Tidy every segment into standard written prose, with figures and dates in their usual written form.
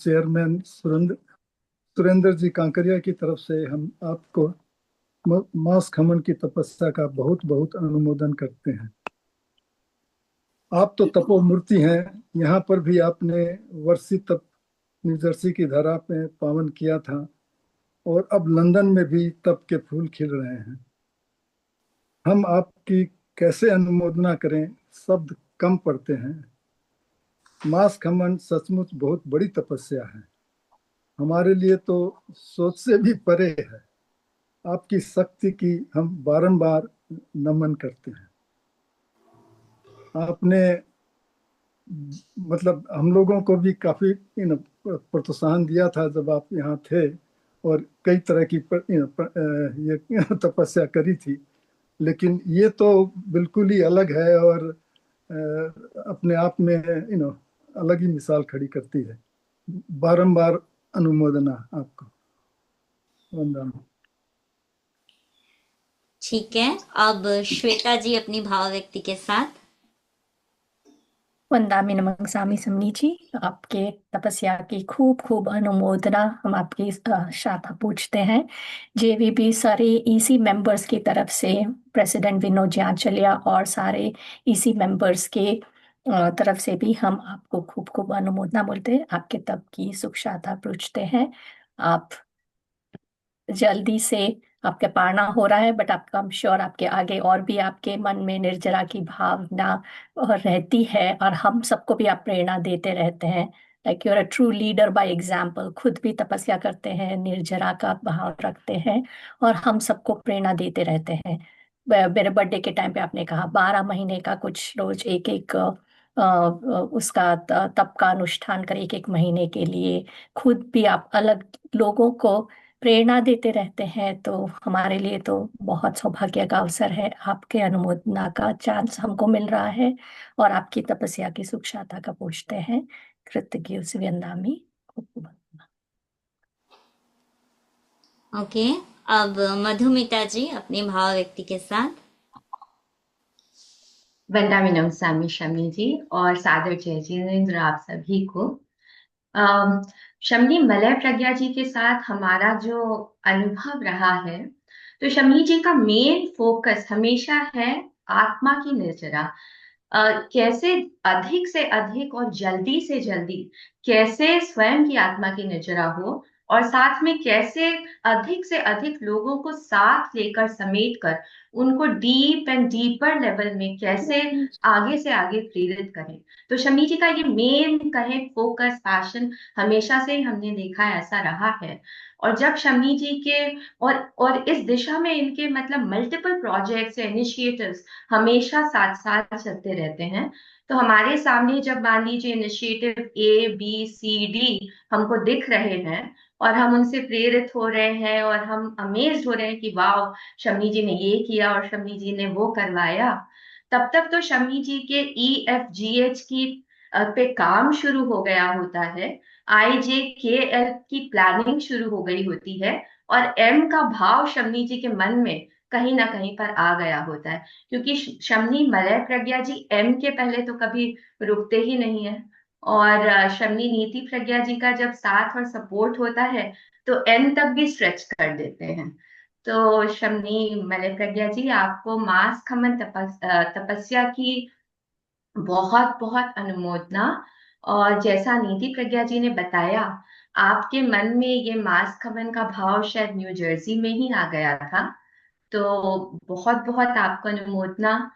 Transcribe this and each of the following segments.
Chairman Surendra Surendra जी कांकरिया की तरफ से हम आपको मास खमन की तपस्या का बहुत बहुत अनुमोदन करते हैं। आप तो तपोमूर्ति हैं। यहाँ पर भी आपने वर्षी तप न्यू जर्सी की धरा पे पावन किया था, और अब लंदन में भी तप के फूल खिल रहे हैं। हम आपकी कैसे अनुमोदना करें, शब्द कम पड़ते हैं। मास खमन सचमुच बहुत बड़ी तपस्या है, हमारे लिए तो सोच से भी परे है। आपकी शक्ति की हम बारंबार नमन करते हैं। आपने मतलब हम लोगों को भी काफी प्रोत्साहन दिया था जब आप यहाँ थे, और कई तरह की ये तपस्या करी थी। लेकिन ये तो बिल्कुल ही अलग है, और अपने आप में अलग ही मिसाल खड़ी करती है। बारंबार अनुमोदना आपको। वंदना। ठीक है, अब श्वेता जी अपनी भाव व्यक्ति के साथ। वंदामि नमः सामी समनी जी, आपके तपस्या की खूब खूब अनुमोदना हम आपकी श्राद्धा पूछते हैं। जेवीबी सारे ईसी मेंबर्स की तरफ से, प्रेसिडेंट विनोद जांचलिया और सारे ईसी मेंबर्स के तरफ से भी हम आपको खूब खूब अनुमोदना बोलते हैं। आपके तप की सुख श्राद्धा पूछते हैं। आप जल्दी से, आपके पारना हो रहा है, बट आपका, आई एम श्योर आपके आगे और भी आपके मन में निर्जरा की भावना और रहती है, और हम सबको भी आप प्रेरणा देते रहते हैं। Like you are a true leader by example, खुद भी तपस्या करते हैं, निर्जरा का भाव रखते हैं, और हम सबको प्रेरणा देते रहते हैं। मेरे बर्थडे के टाइम पे आपने कहा 12 महीने का कुछ रोज एक एक उसका तप का अनुष्ठान करें, एक एक महीने के लिए। खुद भी आप अलग लोगों को प्रेरणा देते रहते हैं, तो हमारे लिए तो बहुत सौभाग्य का अवसर है। आपके अनुमोदना का चांस हमको मिल रहा है, और आपकी तपस्या की सुख शांता का पूछते हैं। कृतज्ञ सुविंदामी। ओके, अब मधुमिता जी अपने भाव व्यक्ति के साथ। वंदामिनम सामी शमी जी और सादर जय जिनेंद्र आप सभी को। शमनी मलय प्रज्ञा जी के साथ हमारा जो अनुभव रहा है, तो शमनी जी का मेन फोकस हमेशा है आत्मा की निर्जरा। कैसे अधिक से अधिक और जल्दी से जल्दी कैसे स्वयं की आत्मा की निर्जरा हो, और साथ में कैसे अधिक से अधिक लोगों को साथ लेकर समेट कर उनको डीप एंड डीपर लेवल में कैसे आगे से आगे प्रेरित करें। तो शमी जी का ये मेन कहे फोकस पैशन हमेशा से ही हमने देखा है ऐसा रहा है। और जब शमी जी के और इस दिशा में इनके मतलब मल्टीपल प्रोजेक्ट्स या इनिशिएटिव्स हमेशा साथ साथ चलते रहते हैं। तो हमारे सामने जब मान लीजिए इनिशिएटिव ABCD हमको दिख रहे हैं, और हम उनसे प्रेरित हो रहे हैं, और हम अमेज्ड हो रहे हैं कि वाह शमी जी ने ये किया और शमी जी ने वो करवाया, तब तक तो शमी जी के EFGH की पे काम शुरू हो गया होता है। IJKL की प्लानिंग शुरू हो गई होती है, और M का भाव शमी जी के मन में कहीं ना कहीं पर आ गया होता है, क्योंकि शमनी मलय प्रज्ञा जी M के पहले तो कभी रुकते ही नहीं है। और शमनी नीति प्रज्ञा जी का जब साथ और सपोर्ट होता है तो N तक भी स्ट्रेच कर देते हैं। तो शमनी मलय प्रज्ञा जी, आपको मास खमन तपस्या की बहुत बहुत अनुमोदना। और जैसा नीति प्रज्ञा जी ने बताया, आपके मन में ये मास खमन का भाव शायद न्यू जर्सी में ही आ गया था। तो बहुत बहुत आपको अनुमोदना।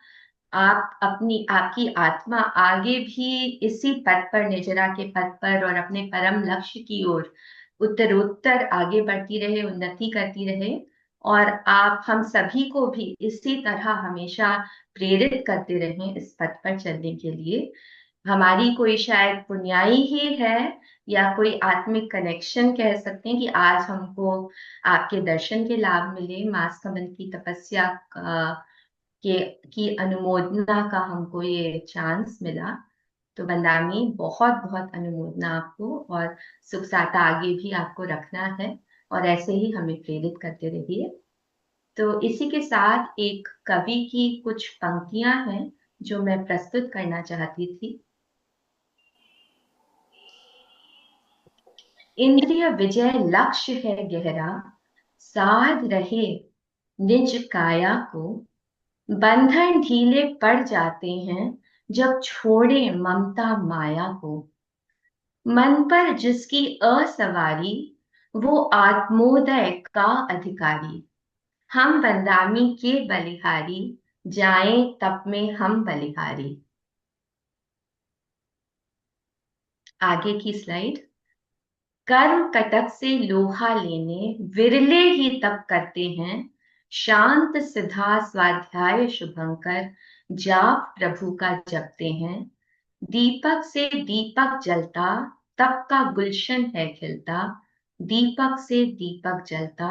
आप अपनी आपकी आत्मा आगे भी इसी पथ पर, निर्जरा के पथ पर और अपने परम लक्ष्य की ओर उत्तरोत्तर आगे बढ़ती रहे, उन्नति करती रहे। और आप हम सभी को भी इसी तरह हमेशा प्रेरित करते रहें इस पथ पर चलने के लिए। हमारी कोई शायद पुण्याई ही है, या कोई आत्मिक कनेक्शन कह सकते हैं कि आज हमको आपके दर्शन के लाभ मिले, मास कमल की तपस्या के की अनुमोदना का हमको ये चांस मिला। तो बंदामी बहुत बहुत अनुमोदना आपको, और सुख साता आगे भी आपको रखना है, और ऐसे ही हमें प्रेरित करते रहिए। तो इसी के साथ एक कवि की कुछ पंक्तियां हैं जो मैं प्रस्तुत करना चाहती थी। इंद्रिय विजय लक्ष्य है गहरा, साध रहे निज काया को। बंधन ढीले पड़ जाते हैं जब छोड़े ममता माया को। मन पर जिसकी असवारी, वो आत्मोदय का अधिकारी। हम बंदामी के बलिहारी, जाएं तप में हम बलिहारी। आगे की स्लाइड। कर्म कटक से लोहा लेने विरले ही तप करते हैं। शांत सिद्धा स्वाध्याय शुभंकर, जाप प्रभु का जपते हैं। दीपक से दीपक जलता, तप का गुलशन है खिलता। दीपक से दीपक जलता,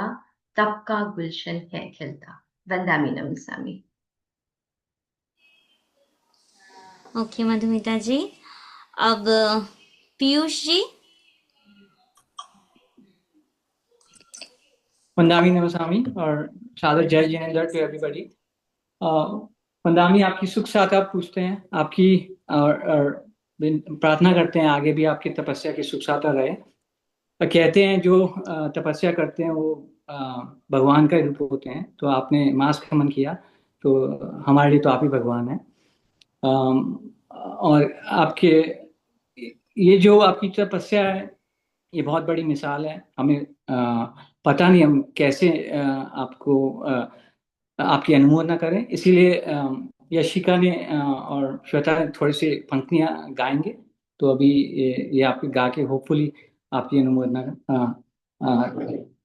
तप का गुलशन है खिलता। वंदामी नमस्वामी। ओके मधुमिता जी, अब पीयूष जी। वंदामी नमस्वामी और सादर जय जिनेंद्र टू एवरीबॉडी। वंदामी आपकी सुख साथा पूछते हैं, आपकी और प्रार्थना करते हैं आगे भी आपकी तपस्या की सुख साथा रहे। कहते हैं जो तपस्या करते हैं वो भगवान का रूप होते हैं। तो आपने मास खमन किया तो हमारे लिए तो आप ही भगवान हैं। और आपके ये जो आपकी तपस्या है ये बहुत बड़ी मिसाल है। हमें पता नहीं हम कैसे आपको आपकी अनुमोदना करें, इसीलिए यशिका ने और श्वेता ने थोड़ी सी पंक्तियां गाएंगे। तो अभी ये आपके गा के होपफुली आपकी अनुमोदना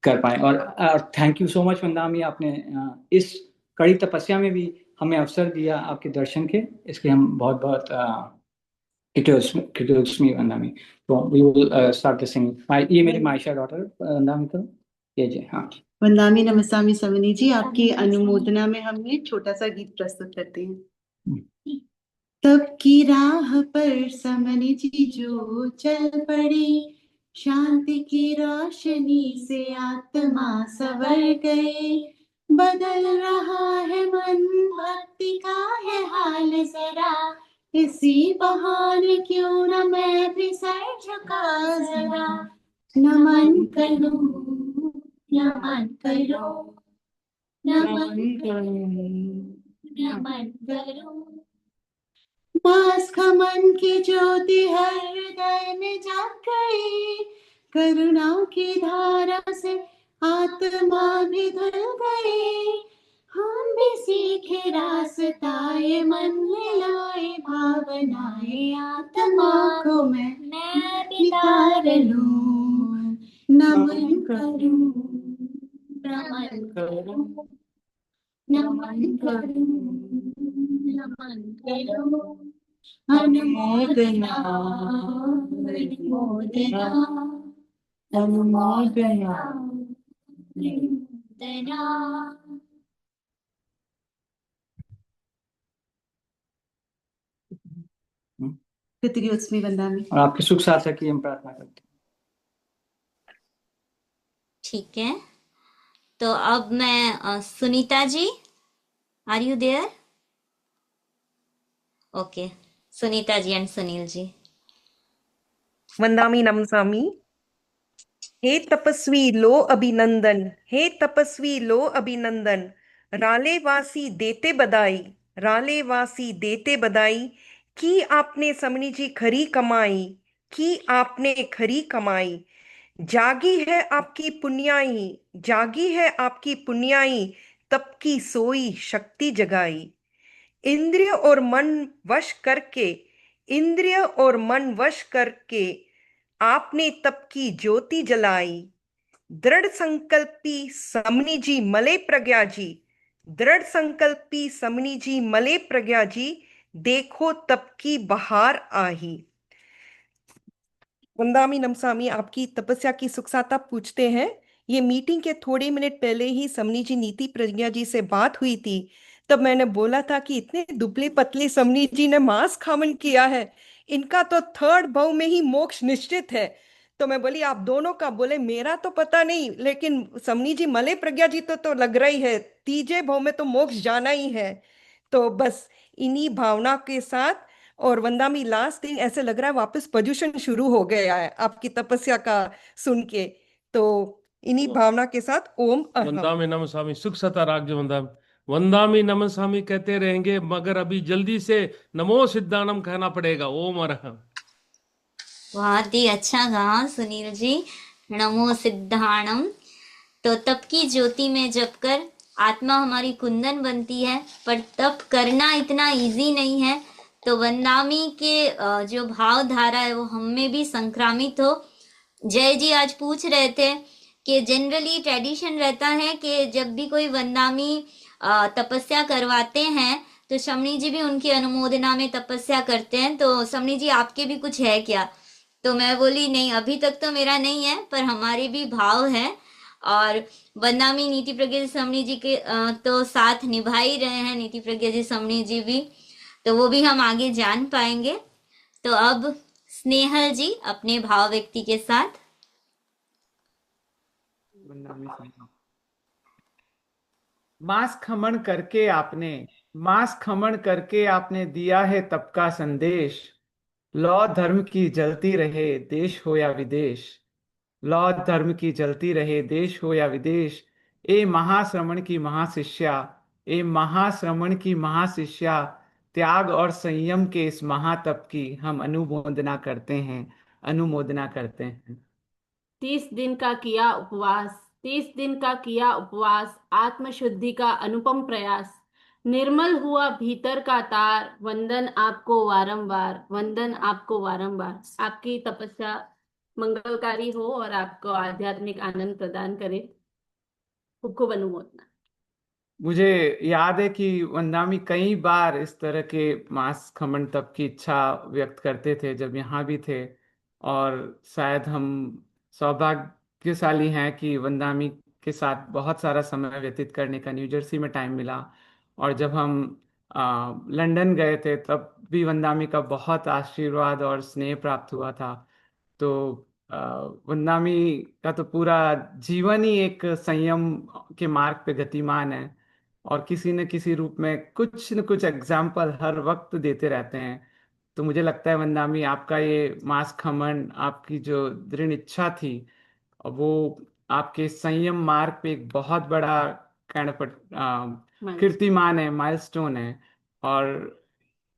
कर पाए। और थैंक यू सो मच वंदामी, आपने इस कड़ी तपस्या में भी हमें अवसर दिया आपके दर्शन के, इसलिए हम बहुत बहुत कृतज्ञ वंदामी। तो we will start the singing. ये मेरी मायशा डॉटर वंदामी तो ये जी। हाँ, वंदामी नमस्वामी समनी जी, आपकी अनुमोदना में हम एक छोटा सा गीत प्रस्तुत करते हैं। तब की राह पर समनी जी जो चल पड़े, शांति की रोशनी से आत्मा सवर गए। बदल रहा है मन, भक्ति का है हाल जरा, इसी बहाने क्यों न मैं भी सर झुका जरा। नमन करूं, नमन करो, नमन करो, नमन करो। मास खमन की ज्योति हर हृदय में जग गई, करुणा की धारा से आत्मा भी धुल गई। हम भी सीखे रास्ता, ये मन मिलाए भावनाएं, आत्मा को मैं भी तार लूं। नमन करूं, नमन करूं, नमन करूं, नमन करूं। अनुमोदना, अनुमोदना, अनुमोदना, अनुमोदना। कृतज्ञ वंदामी। और आपके सुख साथा की हम प्रार्थना करते हैं। ठीक है, तो अब मैं Sunita ji, are you there? Okay, Sunita ji and Sunil ji. वंदामी नमस्वामी। हे तपस्वी लो अभिनंदन, हे तपस्वी लो अभिनंदन। रालेवासी देते बधाई, रालेवासी देते बधाई। की आपने समनी जी खरी कमाई, की आपने खरी कमाई। जागी है आपकी पुण्याई, जागी है आपकी पुण्याई। तप की सोई शक्ति जगाई। इंद्रिय और मन वश करके, इंद्रिय और मन वश करके आपने तप की ज्योति जलाई। दृढ़ संकल्पी समनी जी मले प्रज्ञा जी, दृढ़ संकल्पी समनी जी मले प्रज्ञा जी। देखो तप की बहार आही। वंदामी नमस्वामी, आपकी तपस्या की सुखसाता पूछते हैं। ये मीटिंग के थोड़े मिनट पहले ही समनी जी नीति प्रज्ञा जी से बात हुई थी। तब मैंने बोला था कि इतने दुबले पतले समनी जी ने मांस खामन किया है, इनका तो थर्ड भाव में ही मोक्ष निश्चित है। तो मैं बोली आप दोनों का, बोले मेरा तो पता नहीं, लेकिन समनी जी मले प्रज्ञा जी तो लग रही है तीजे भाव में तो मोक्ष जाना ही है। तो बस इन्हीं भावना के साथ और वंदामी लास्ट दिन ऐसे लग रहा है वापस पोल्यूशन शुरू हो गया है आपकी तपस्या का सुन के। तो इन्हीं भावना के साथ ओम अरहम। वंदामी नमः स्वामी सुख सता राग वंदामी वंदामी नमः स्वामी कहते रहेंगे, मगर अभी जल्दी से नमो सिद्धानम कहना पड़ेगा। ओम अरहम। बहुत ही अच्छा कहा सुनील जी, नमो सिद्धाणम। तो तप की ज्योति में जप कर आत्मा हमारी कुंदन बनती है, पर तप करना इतना इजी नहीं है। तो वंदामी के जो भाव धारा है वो हम में भी संक्रामित हो। जय जी आज पूछ रहे थे कि जनरली ट्रेडिशन रहता है कि जब भी कोई वंदामी तपस्या करवाते हैं तो शमनी जी भी उनकी अनुमोदना में तपस्या करते हैं। तो शमनी जी आपके भी कुछ है क्या? तो मैं बोली नहीं, अभी तक तो मेरा नहीं है, पर हमारे भी भाव है। और वंदामी नीति प्रज्ञा जी समणी जी के तो साथ निभा ही रहे हैं, नीति प्रज्ञा जी समणी जी भी, तो वो भी हम आगे जान पाएंगे। तो अब स्नेहल जी अपने भाव व्यक्ति के साथ। मास खमन करके आपने दिया है तप का संदेश। लौ धर्म की जलती रहे देश हो या विदेश। लौ धर्म की जलती रहे देश हो या विदेश। ए महाश्रमण की महाशिष्या, ए महाश्रमण की महाशिष्या, त्याग और संयम के इस महातप की हम अनुमोदना करते हैं, अनुमोदना करते हैं। 30 दिन का किया उपवास, 30 दिन का किया उपवास, आत्मशुद्धि का अनुपम प्रयास, निर्मल हुआ भीतर का तार, वंदन आपको वारंबार, वंदन आपको वारंबार। आपकी तपस्या मंगलकारी हो और आपको आध्यात्मिक आनंद प्रदान करे। खूब खूब अनुमोदना। मुझे याद है कि वंदामी कई बार इस तरह के मांस खमन तप की इच्छा व्यक्त करते थे जब यहाँ भी थे। और शायद हम सौभाग्यशाली हैं कि वंदामी के साथ बहुत सारा समय व्यतीत करने का न्यू जर्सी में टाइम मिला। और जब हम लंदन गए थे तब भी वंदामी का बहुत आशीर्वाद और स्नेह प्राप्त हुआ था। तो वंदामी का तो पूरा जीवन ही एक संयम के मार्ग पे गतिमान है और किसी न किसी रूप में कुछ न कुछ एग्जाम्पल हर वक्त देते रहते हैं। तो मुझे लगता है वंदामी आपका ये मास खमन, आपकी जो दृढ़ इच्छा थी, वो आपके संयम मार्ग पे एक बहुत बड़ा काइंड ऑफ कीर्तिमान है, माइलस्टोन है। और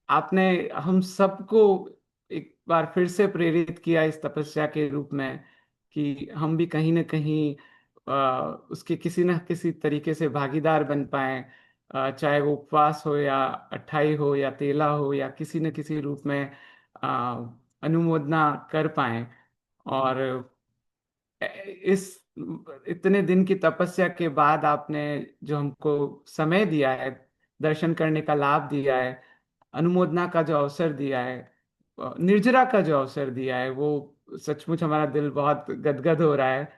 आपने हम सबको एक बार फिर से प्रेरित किया इस तपस्या के रूप में कि हम भी कहीं ना कहीं उसके किसी न किसी तरीके से भागीदार बन पाए। चाहे वो उपवास हो या अट्ठाई हो या तेला हो या किसी न किसी रूप में अनुमोदना कर पाए। और इस इतने दिन की तपस्या के बाद आपने जो हमको समय दिया है, दर्शन करने का लाभ दिया है, अनुमोदना का जो अवसर दिया है, निर्जरा का जो अवसर दिया है, वो सचमुच हमारा दिल बहुत गदगद हो रहा है।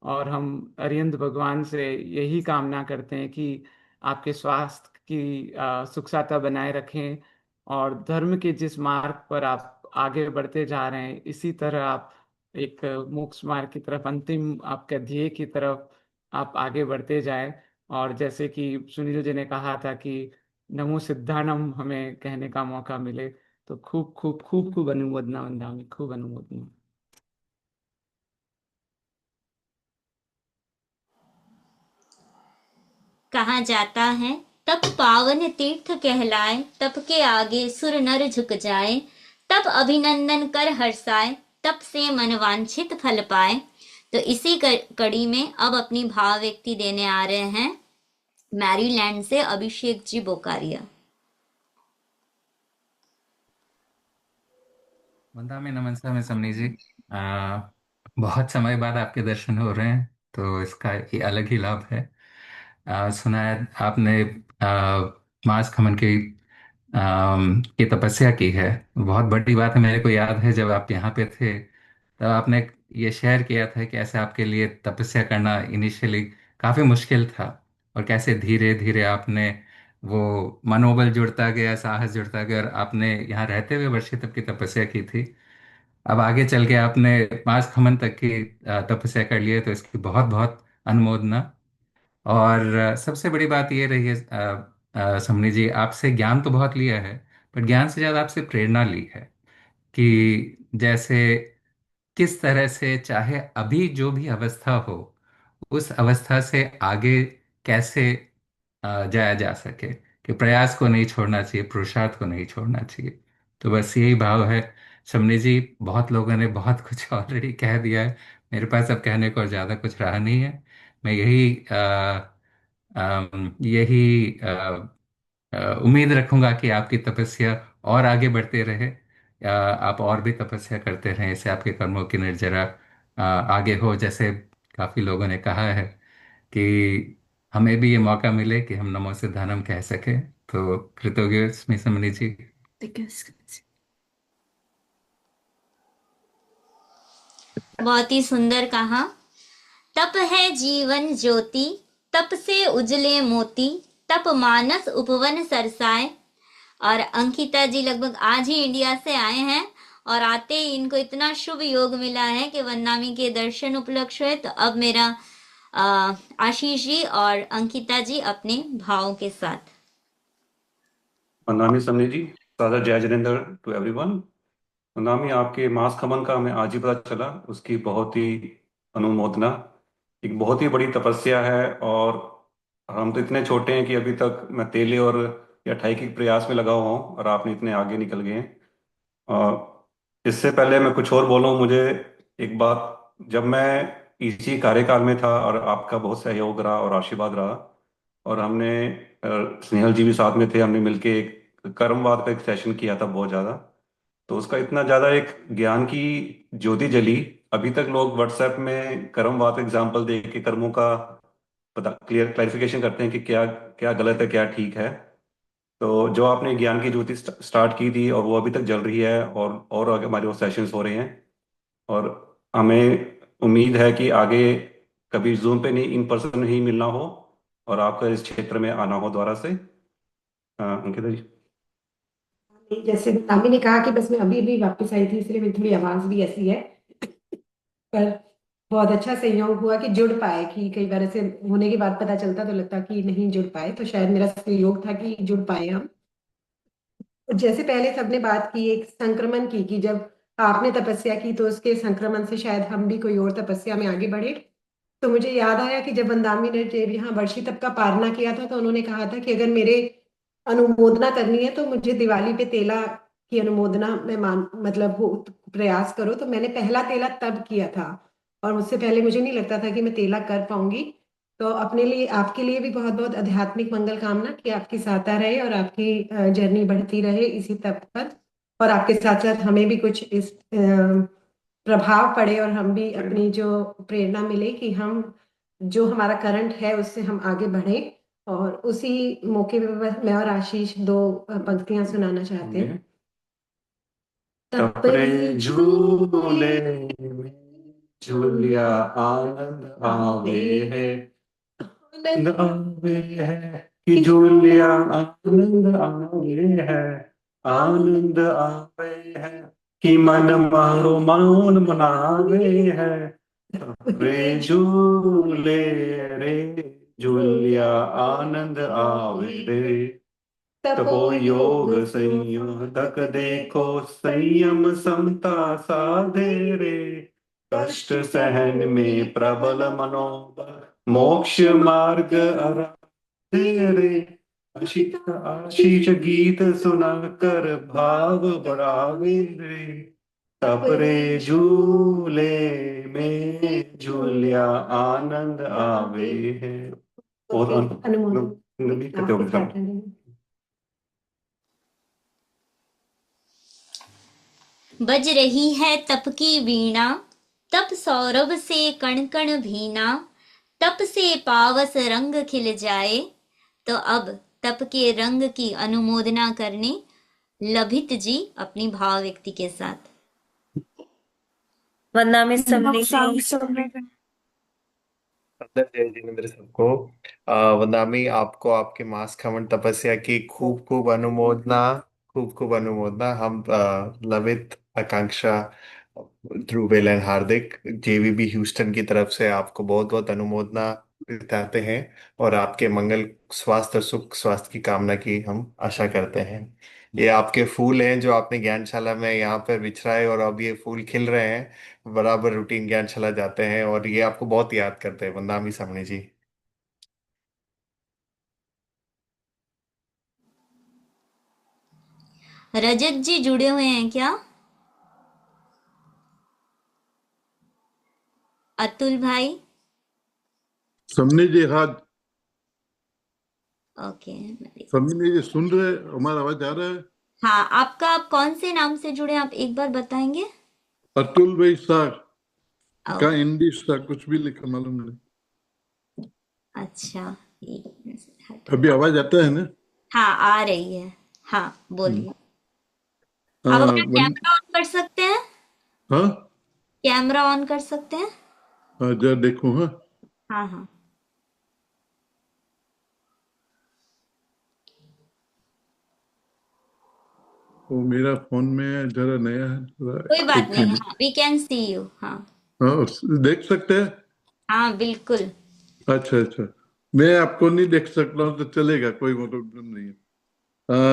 और हम अरिहंत भगवान से यही कामना करते हैं कि आपके स्वास्थ्य की सुखसाता बनाए रखें और धर्म के जिस मार्ग पर आप आगे बढ़ते जा रहे हैं इसी तरह आप एक मोक्ष मार्ग की तरफ, अंतिम आपके ध्येय की तरफ आप आगे बढ़ते जाए। और जैसे कि सुनील जी ने कहा था कि नमो सिद्धानम हमें कहने का मौका मिले, तो खूब खूब खूब खूब अनुमोदना वंदामी, खूब अनुमोदना। कहा जाता है तप पावन तीर्थ कहलाए, तप के आगे सुर नर झुक जाए, तप अभिनंदन कर हर्षाए, तप से मन वांछित फल पाए। तो इसी कड़ी में अब अपनी भाव व्यक्ति देने आ रहे हैं मैरीलैंड से अभिषेक जी बोकारिया। वंदा में नमस्कार मैं समनी जी। बहुत समय बाद आपके दर्शन हो रहे हैं तो इसका ये अलग ही लाभ है। सुना है आपने मास खमन की तपस्या की है, बहुत बड़ी बात है। मेरे को याद है जब आप यहाँ पे थे तब आपने ये शेयर किया था कि ऐसे आपके लिए तपस्या करना इनिशियली काफ़ी मुश्किल था और कैसे धीरे धीरे आपने वो मनोबल जुड़ता गया, साहस जुड़ता गया और आपने यहाँ रहते हुए वर्षी तप की तपस्या की थी। अब आगे चल के आपने मास खमन तक की तपस्या कर ली है, तो इसकी बहुत बहुत अनुमोदना। और सबसे बड़ी बात ये रही है समनी जी, आपसे ज्ञान तो बहुत लिया है पर ज्ञान से ज़्यादा आपसे प्रेरणा ली है कि जैसे किस तरह से चाहे अभी जो भी अवस्था हो, उस अवस्था से आगे कैसे जाया जा सके, कि प्रयास को नहीं छोड़ना चाहिए, पुरुषार्थ को नहीं छोड़ना चाहिए। तो बस यही भाव है। शमनी जी, बहुत लोगों ने बहुत कुछ ऑलरेडी कह दिया है, मेरे पास अब कहने को और ज़्यादा कुछ रहा नहीं है। मैं यही उम्मीद रखूंगा कि आपकी तपस्या और आगे बढ़ते रहे। आप और भी तपस्या करते रहें, इससे आपके कर्मों की निर्जरा आगे हो। जैसे काफी लोगों ने कहा है कि हमें भी ये मौका मिले कि हम नमो सिद्धानम कह सकें, तो कृतज्ञ स्मी समनी जी। बहुत ही सुंदर कहा। तप है जीवन ज्योति, तप से उजले मोती, तप मानस उपवन सरसाए। और अंकिता जी लगभग आज ही इंडिया से आए हैं और आते ही इनको इतना शुभ योग मिला है कि वंदनामी के दर्शन उपलक्ष्य हुए। तो अब मेरा आशीष जी और अंकिता जी अपने भावों के साथ। वंदनामी समनी जी, सादर जय जिनेंद्र टू एवरीवन। वंदनामी, आपके मास खमन का हमें आज ही पता चला, उसकी बहुत ही अनुमोदना। एक बहुत ही बड़ी तपस्या है और हम तो इतने छोटे हैं कि अभी तक मैं तेले और या ठाई के प्रयास में लगा हुआ हूँ और आपने इतने आगे निकल गए हैं। और इससे पहले मैं कुछ और बोलूँ, मुझे एक बात, जब मैं इसी कार्यकाल में था और आपका बहुत सहयोग रहा और आशीर्वाद रहा, और हमने स्नेहल जी भी साथ में थे, हमने मिलके एक कर्मवाद का एक सेशन किया था बहुत ज़्यादा। तो उसका इतना ज़्यादा एक ज्ञान की ज्योति जली। अभी तक लोग व्हाट्सएप में कर्मवाद एग्जाम्पल दे के कर्मों का पता क्लैरिफिकेशन करते हैं कि क्या क्या गलत है क्या ठीक है। तो जो आपने ज्ञान की ज्योति स्टार्ट की थी और वो अभी तक जल रही है, और आगे हमारे वो सेशंस हो रहे हैं। और हमें उम्मीद है कि आगे कभी जूम पे नहीं, इन पर्सन ही मिलना हो और आपका इस क्षेत्र में आना हो दोबारा से। अंकिता जी। जैसे नामी ने कहा कि बस मैं अभी अभी वापस आई थी, इसलिए मेरी थोड़ी आवाज भी ऐसी है, पर बहुत अच्छा संयोग हुआ कि जुड़ पाए। कि कई बार ऐसे होने के बाद पता चलता तो लगता कि नहीं जुड़ पाए, तो शायद मेरा संयोग था कि जुड़ पाए हम। जैसे पहले सबने बात की एक संक्रमण की, कि जब आपने तपस्या की तो उसके संक्रमण से शायद हम भी कोई और तपस्या में आगे बढ़े। तो मुझे याद आया कि जब वंदामी ने जब यहाँ वर्षी तप का पारणा किया था तो उन्होंने कहा था कि अगर मेरे अनुमोदना करनी है तो मुझे दिवाली पे तेला की अनुमोदना में मतलब वो प्रयास करो। तो मैंने पहला तेला तब किया था और मुझसे पहले मुझे नहीं लगता था कि मैं तेला कर पाऊंगी। तो अपने लिए, आपके लिए भी बहुत बहुत आध्यात्मिक मंगल कामना कि आपकी सहायता रहे और आपकी जर्नी बढ़ती रहे इसी तप पर, और आपके साथ साथ हमें भी कुछ इस प्रभाव पड़े और हम भी अपनी जो प्रेरणा मिले कि हम जो हमारा करंट है उससे हम आगे बढ़े। और उसी मौके पे मैं और आशीष दो पंक्तियां सुनाना चाहते हैं। तपरे झूले में झूलिया आनंद आवे है, आनंद आवे है कि झूलिया आनंद आवे है, आनंद आवे है कि मन मारो मौन मनावे है। तपरे झूले रे झूलिया आनंद आवे रे, तपो योग संयोदक देखो संयम समता साधे रे, कष्ट सहन में प्रबल मनोबल मोक्ष मार्ग आराधे रे। आशीष गीत सुनाकर भाव बढ़ावे रे, तपरे झूले में झूलिया आनंद आवे है। और अनुमोदन करते हो। बज रही है तप की वीणा, तप सौरभ से कण कण भीना, तप से पावस रंग खिल जाए। तो अब तप के रंग की अनुमोदना करने लभित जी अपनी भाव व्यक्ति के साथ। वंदनामी समनी जय जिनेंद्र सबको। वंदनामी, आपको आपके मास खमन तपस्या की खूब खूब अनुमोदना, खूब खूब अनुमोदना। हम लवित, आकांक्षा, ध्रुवेल एंड हार्दिक जेवीबी ह्यूस्टन की तरफ से आपको बहुत बहुत अनुमोदना देते हैं और आपके मंगल, स्वास्थ्य और सुख स्वास्थ्य की कामना की हम आशा करते हैं। ये आपके फूल हैं जो आपने ज्ञानशाला में यहाँ पर बिछराए, और अब ये फूल खिल रहे हैं, बराबर रूटीन ज्ञानशाला जाते हैं, और ये आपको बहुत याद करते हैं, वंदामी सामने जी। रजत जी जुड़े हुए हैं क्या? अतुल भाई? समनी जी, हाँ। ओके। समनी जी सुन रहे, हमारा आवाज आ रहा है? हाँ, आप कौन से नाम से जुड़े, आप एक बार बताएंगे? अतुल भाई सार ओ, का इंडी सा कुछ भी लिखा मालूम नहीं। अच्छा, अभी आवाज आता है ना? हाँ आ रही है। हाँ बोलिए। आप हाँ अपना कैमरा ऑन कर सकते हैं? हाँ कैमरा ऑन कर सकते हैं? हाँ, जरा देखो। हाँ हाँ हाँ। वो मेरा फोन में जरा नया है, कोई बात एक नहीं, मिनट। हाँ वी कैन सी यू। हाँ हाँ, देख सकते हैं? हाँ बिल्कुल। अच्छा अच्छा, मैं आपको नहीं देख सकता हूँ तो चलेगा, कोई प्रॉब्लम नहीं है।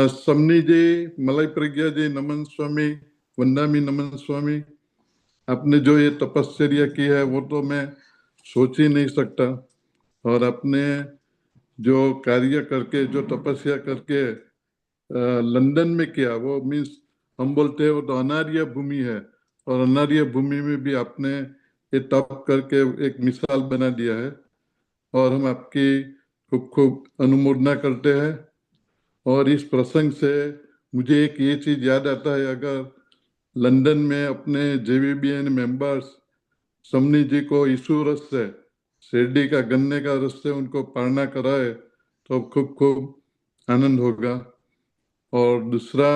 समनी जी, मलय प्रज्ञा जी, नमन स्वामी, वंदामी नमन स्वामी। आपने जो ये तपस्या की है वो तो मैं सोच ही नहीं सकता, और आपने जो कार्य करके, जो तपस्या करके लंदन में किया, वो मीन्स हम बोलते हैं वो तो अनार्य भूमि है, और अनार्य भूमि में भी आपने ये तप करके एक मिसाल बना दिया है, और हम आपकी खूब खूब अनुमोदना करते हैं। और इस प्रसंग से मुझे एक ये चीज याद आता है, अगर लंदन में अपने JVBN मेंबर्स समनी जी को यीशु रस से, शिरडी का गन्ने का रस से उनको पारणा कराए तो खूब खूब आनंद होगा। और दूसरा,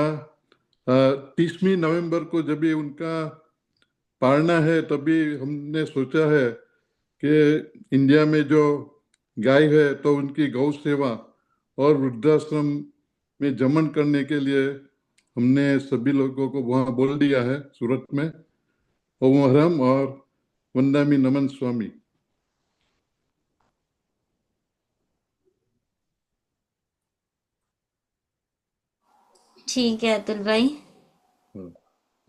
30वीं नवंबर को जब भी उनका पारणा है, तभी हमने सोचा है कि इंडिया में जो गाय है तो उनकी गौ सेवा और वृद्धाश्रम में जमन करने के लिए हमने सभी लोगों को वहाँ बोल दिया है सूरत में। ओम हरम और वंदामी नमन स्वामी। ठीक है अतुल भाई।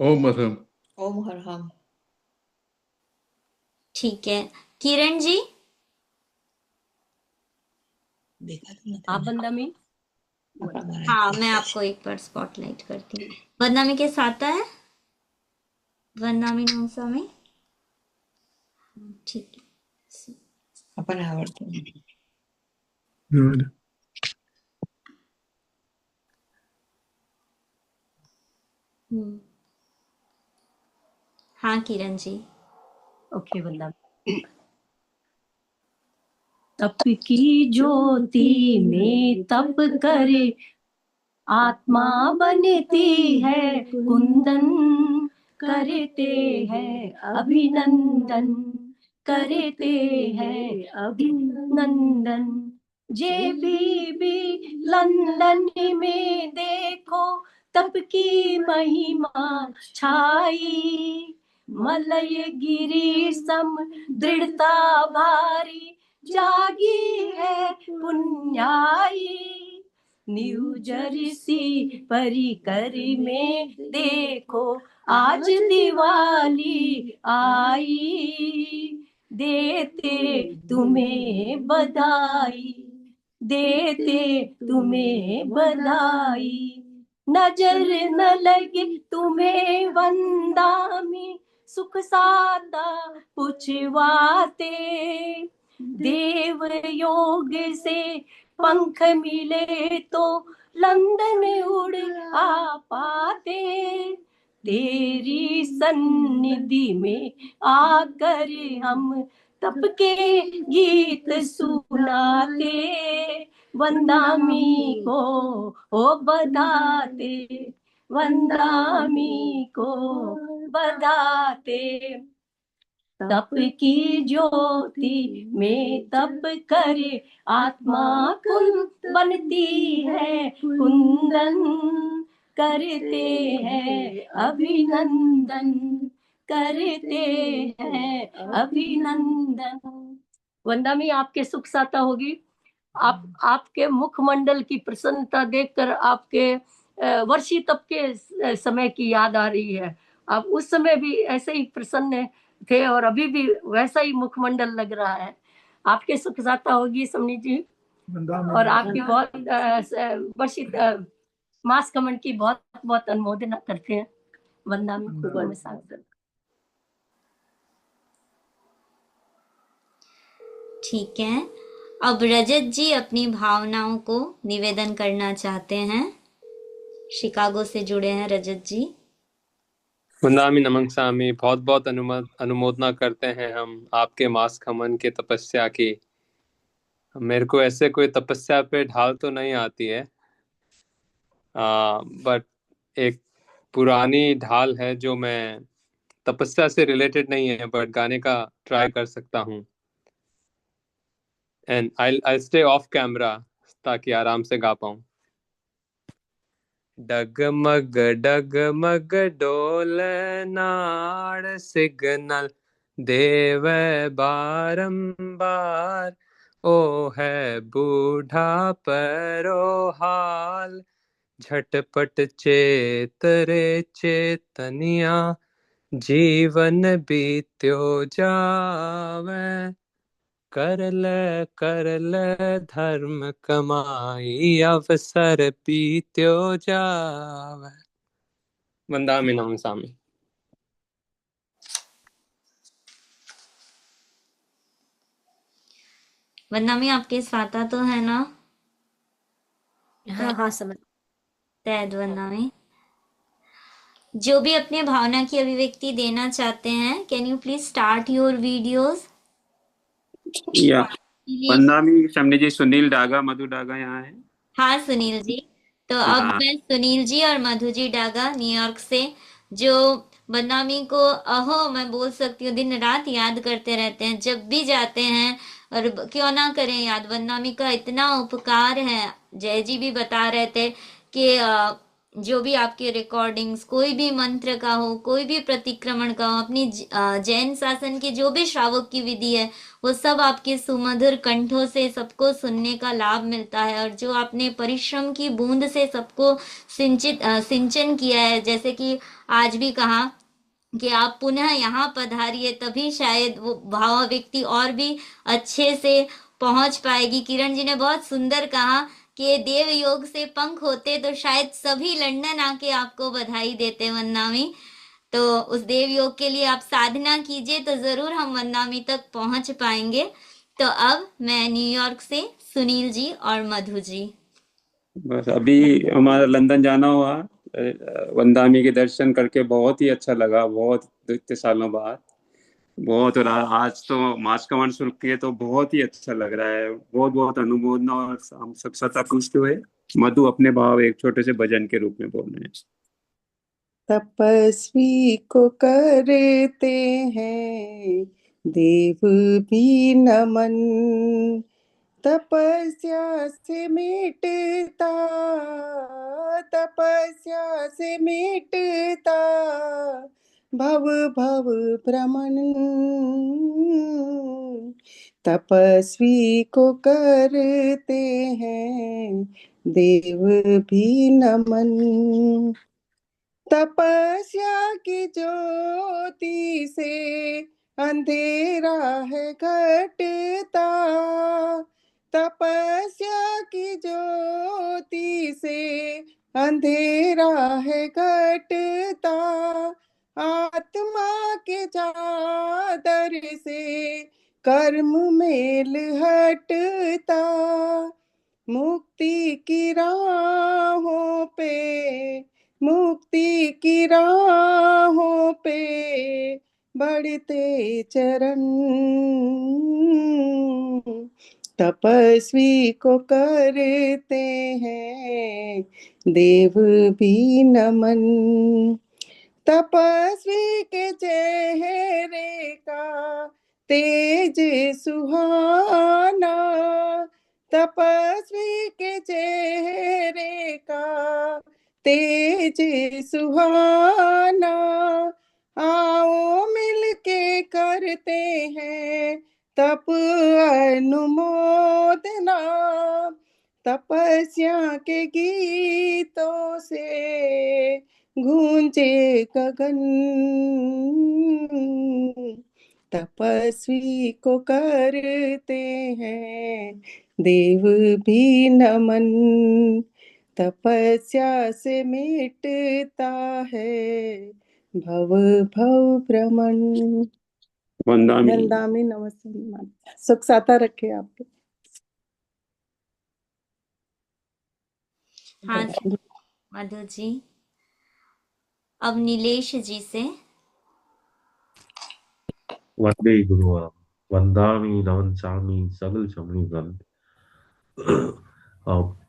ओम हरम। ओम हर हम। ठीक है किरण जी। आप बंदामी। हाँ मैं आपको एक बार स्पॉटलाइट करती हूँ। बदनामी के साथ है, वंदामी नमन स्वामी। ठीक है। अपन आवडतो। हाँ किरण जी। ओके बंदामी। तप की ज्योति में तप करे आत्मा बनती है कुंदन, करते हैं अभिनंदन, करते हैं अभिनंदन। JBB लंदन में देखो तप की महिमा छाई, मलय गिरी सम दृढ़ता भारी, जागी है पुण्याई। न्यू जर्सी परिकर में देखो आज दिवाली आई, देते तुम्हें बधाई, देते तुम्हें बधाई। नजर न लगे तुम्हें वंदामी, सुख साता पुछवाते, देव योग से पंख मिले तो लंदन उड़ आ पाते, तेरी सन्निधि में आकर हम तप के गीत सुनाते, वंदामी को ओ बधाते, वंदामी को बधाते। तप की ज्योति में तप करे आत्मा कुंद बनती है कुंदन, करते हैं अभिनंदन, करते हैं अभिनंदन। वंदामी आपके सुख साता होगी। आपके मुखमंडल की प्रसन्नता देखकर, आपके वर्षी तप के समय की याद आ रही है। आप उस समय भी ऐसे ही प्रसन्न थे और अभी भी वैसा ही मुखमंडल लग रहा है। आपके सुख साता होगी समनी जी, और आपकी बहुत वर्षी मास कमन की बहुत बहुत अनुमोदना करते हैं। वंदामी खूब में सांसद। ठीक है, अब रजत जी अपनी भावनाओं को निवेदन करना चाहते हैं। शिकागो से जुड़े हैं रजत जी। वंदामि नमस्सामि, बहुत बहुत अनुमोदना करते हैं हम आपके मास खमन के तपस्या की। मेरे को ऐसे कोई तपस्या पे ढाल तो नहीं आती है, बट एक पुरानी ढाल है जो मैं तपस्या से रिलेटेड नहीं है बट गाने का ट्राई कर सकता हूँ। And I stay of camera ताकि आराम से गा पाऊँ। डगमग डगमग डोल नाड़ सिग्नल देव बारंबार, ओ है बूढ़ा परो हाल, झटपट चेत रे चेतनिया, जीवन बीत्यो जावे, कर ले धर्म कमाई, अवसर बीत्यो जावे। वंदामि नमस्सामि। वंदामी आपके साता तो है ना? हाँ हाँ समझ। तैद वंदामी, जो भी अपने भावना की अभिव्यक्ति देना चाहते हैं, can you please start your videos? या वंदामी शमनी जी, सुनील डागा, मधु डागा यहाँ है। हाँ सुनील जी, तो अब हाँ। मैं सुनील जी और मधु जी डागा न्यूयॉर्क से, जो वंदामी को अहो मैं बोल सकती हूँ दिन रात याद करते रहते हैं जब भी जाते हैं, और क्यों ना करें याद। वंदामी का इतना उपकार है। जय जी भी बता रहे थे कि जो भी आपके रिकॉर्डिंग्स, कोई भी मंत्र का हो, कोई भी प्रतिक्रमण का हो, अपनी जैन शासन की जो भी श्रावक की विधि है, वो सब आपके सुमधुर कंठों से सबको सुनने का लाभ मिलता है। और जो आपने परिश्रम की बूंद से सबको सिंचन किया है, जैसे कि आज भी कहा कि आप पुनः यहाँ पधारिए, तभी शायद वो भाव व्यक्ति और भी अच्छे से पहुंच पाएगी। किरण जी ने बहुत सुंदर कहा कि देव योग से पंख होते तो शायद सभी लंदन आके आपको बधाई देते वंदामी। तो उस देव योग के लिए आप साधना कीजिए तो जरूर हम वंदामी तक पहुंच पाएंगे। तो अब मैं न्यूयॉर्क से सुनील जी और मधु जी। बस अभी हमारा लंदन जाना हुआ, वंदामी के दर्शन करके बहुत ही अच्छा लगा, बहुत इतने सालों बाद बहुत। और आज तो मास कमन शुरू किए तो बहुत ही अच्छा लग रहा है। बहुत बहुत अनुमोदना, और हम सब सता पुष्ट हुए। मधु अपने भाव एक छोटे से भजन के रूप में बोल रहे हैं। तपस्वी को करते हैं देव भी नमन, तपस्या से मिटता, तपस्या से मिटता भव भव भ्रमण, तपस्वी को करते हैं देव भी नमन, तपस्या की ज्योति से अंधेरा है घटता, तपस्या की ज्योति से अंधेरा है घटता, आत्मा के चादर से कर्म मेल हटता, मुक्ति की राहों पे, मुक्ति की राहों पे बढ़ते चरण, तपस्वी को करते हैं देव भी नमन, तपस्वी के चेहरे का तेज सुहाना, तपस्वी के चेहरे का तेज सुहाना, आओ मिलके करते हैं तप अनुमोदना, तपस्या के गीतों से गूंजे गगन, तपस्वी को करते हैं देव भी नमन, तपस्या से मिटता है भव भव भ्रमण। वंदामी वंदामी नमस्ते। सुख साता रखे आपके। हाँ जी मधु जी। अब नीलेश जी से। वंदे गुरुवाम वंदामि नमस्सामि सकल शमनीगण।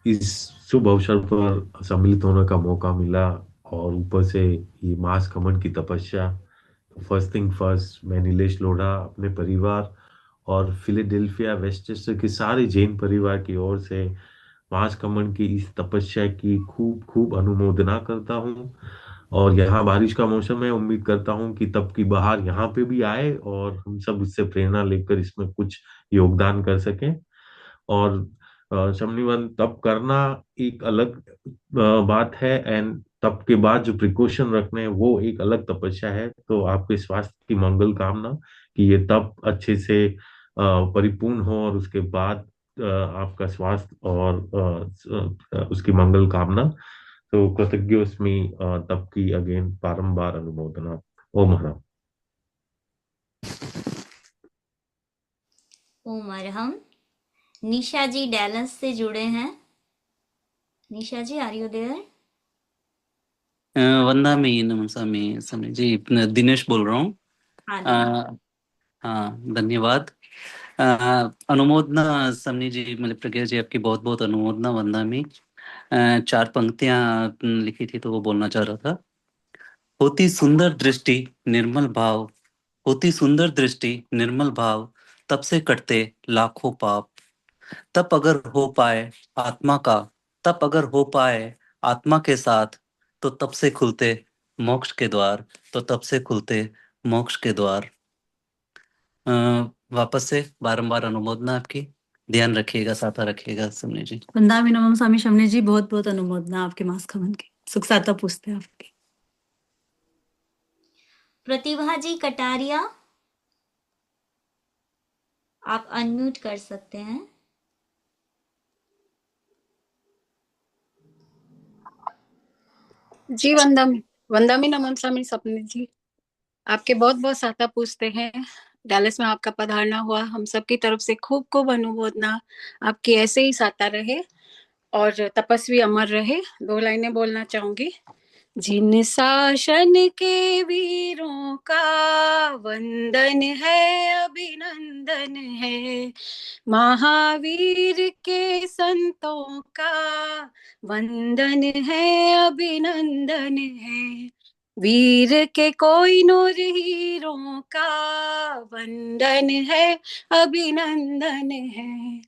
इस शुभ अवसर पर सम्मिलित होने का मौका मिला और ऊपर से ये मास खमन की तपस्या। फर्स्ट थिंग फर्स्ट, मैं नीलेश लोढ़ा अपने परिवार और फिलाडेल्फिया वेस्टचेस्टर के सारे जैन परिवार की ओर से मास खमन की इस तपस्या की खूब खूब अनुमोदना करता हूँ। और यहाँ बारिश का मौसम है, उम्मीद करता हूँ कि तब की बहार यहाँ पे भी आए और हम सब इससे प्रेरणा लेकर इसमें कुछ योगदान कर सकें। और शमनीवन तप करना एक अलग बात है, एंड तप के बाद जो प्रिकॉशन रखने हैं वो एक अलग तपस्या है। तो आपके स्वास्थ्य की मंगल कामना कि ये तप अच्छे से परिपूर्ण हो और उसके बाद आपका स्वास्थ्य और उसकी मंगल कामना। तो कृतज्ञोस्मि तप की अगेन बारंबार अनुमोदना। ओम हरा। ओम अरहम। निशा जी डैलस से जुड़े हैं। निशा जी आर यू देयर? वंदामी नमस्सामी समय जी, दिनेश बोल रहा हूँ। हाँ जी। हाँ धन्यवाद। अनुमोदना समनी जी, मतलब प्रज्ञा जी, आपकी बहुत बहुत अनुमोदना। वंदामी 4 पंक्तियां लिखी थी तो वो बोलना चाह रहा था। होती सुंदर दृष्टि निर्मल भाव, होती सुंदर दृष्टि निर्मल भाव, तब से कटते लाखों पाप। तब अगर हो पाए आत्मा का, तब अगर हो पाए आत्मा के साथ, तो तब से खुलते मोक्ष के द्वार, तो तब से खुलते मोक्ष के द्वार। वापस से बारंबार अनुमोदना आपकी। ध्यान रखिएगा, साथा रखिएगा समनी जी। वंदामी नमः स्वामी शमनी जी, बहुत बहुत अनुमोदना आपके मास खमन की। सुख साता पूछते हैं आपकी। प्रतिभा जी कटारिया, आप अनम्यूट कर सकते हैं। जी वंदामी नमन स्वामी सपने जी, आपके बहुत बहुत साथा पूछते हैं। डैलस में आपका पधारना हुआ, हम सब की तरफ से खूब खूब अनुमोदना। आपकी ऐसे ही साथा रहे और तपस्वी अमर रहे। 2 लाइनें बोलना चाहूंगी। जिन शासन के वीरों का वंदन है, अभिनंदन है, महावीर के संतों का वंदन है, अभिनंदन है, वीर के कोई नूर हीरों का वंदन है, अभिनंदन है।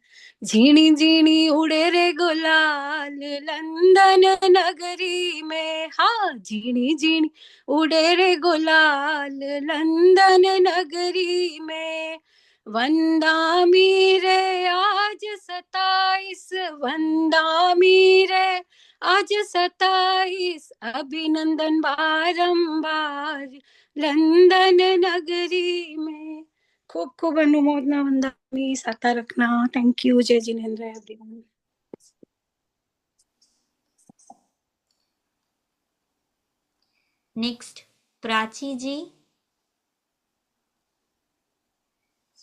झीणी झीणी उड़े रे गुलाल लंदन नगरी में, हाँ झीणी झीणी उड़े रे गुलाल लंदन नगरी में। वंदामी रे आज 27, वंदामी रे आज 27, अभिनंदन बारंबार लंदन नगरी में। खूब खूब अनुमोदना वंदामी, साथा रखना। Thank you. जय जिनेंद्र एवरीवन। नेक्स्ट प्राची जी।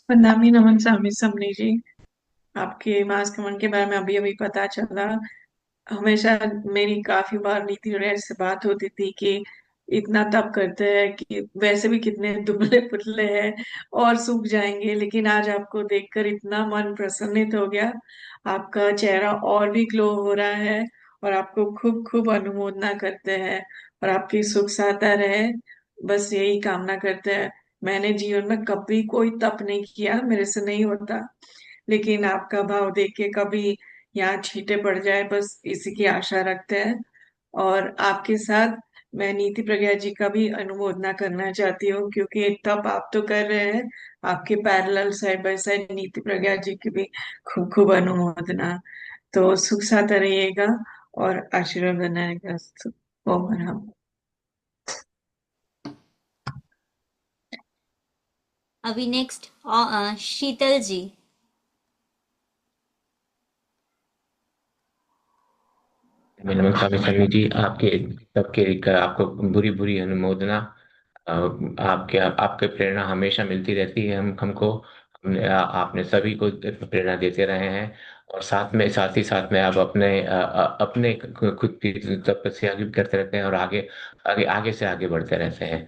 वंदामी नमन स्वामी समनी जी, आपके मास खमन के बारे में अभी अभी पता चला। हमेशा मेरी काफी बार नीति रेड से बात होती थी कि इतना तप करते हैं कि वैसे भी कितने दुबले पुतले हैं और सूख जाएंगे, लेकिन आज आपको देखकर इतना मन प्रसन्नित हो गया। आपका चेहरा और भी ग्लो हो रहा है और आपको खूब खूब अनुमोदना करते हैं और आपकी सुख साता रहे, बस यही कामना करते हैं। मैंने जीवन में कभी कोई तप नहीं किया, मेरे से नहीं होता, लेकिन आपका भाव देख के कभी यहाँ छींटे पड़ जाए, बस इसी की आशा रखते हैं। और आपके साथ मैं नीति प्रज्ञा जी का भी अनुमोदना करना चाहती हूँ, क्योंकि एक तप आप तो कर रहे हैं, आपके पैरेलल साइड बाय साइड नीति प्रज्ञा जी की भी खूब खूब अनुमोदना। तो सुख साथ रहिएगा और आशीर्वाद बनाएगा। ओम राम। अभी नेक्स्ट शीतल जी। नमन स्वामी सन्नी जी, आपके सबके आपको बुरी बुरी अनुमोदना। आपके आपके प्रेरणा हमेशा मिलती रहती है हमको। आपने सभी को प्रेरणा देते रहे हैं, और साथ ही साथ में आप अपने खुद की तपस्या भी करते रहते हैं, और आगे आगे आगे से आगे बढ़ते रहते हैं।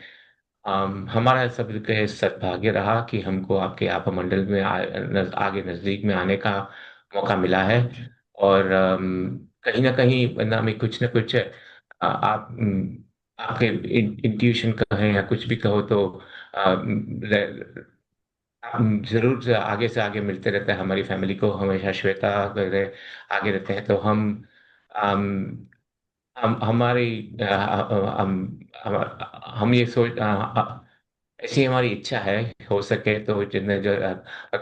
हमारा सब के सद्भाग्य रहा कि हमको आपके आप मंडल में आगे नजदीक में आने का मौका मिला है। और कहीं ना कहीं वरना में कुछ ना कुछ आपके इंट्यूशन कहें या कुछ भी कहो, तो हम जरूर से आगे मिलते रहते हैं। हमारी फैमिली को हमेशा श्वेता वगैरह आगे रहते हैं, तो हम हमारी हम ये सोच ऐसी हमारी इच्छा है, हो सके तो जितने जो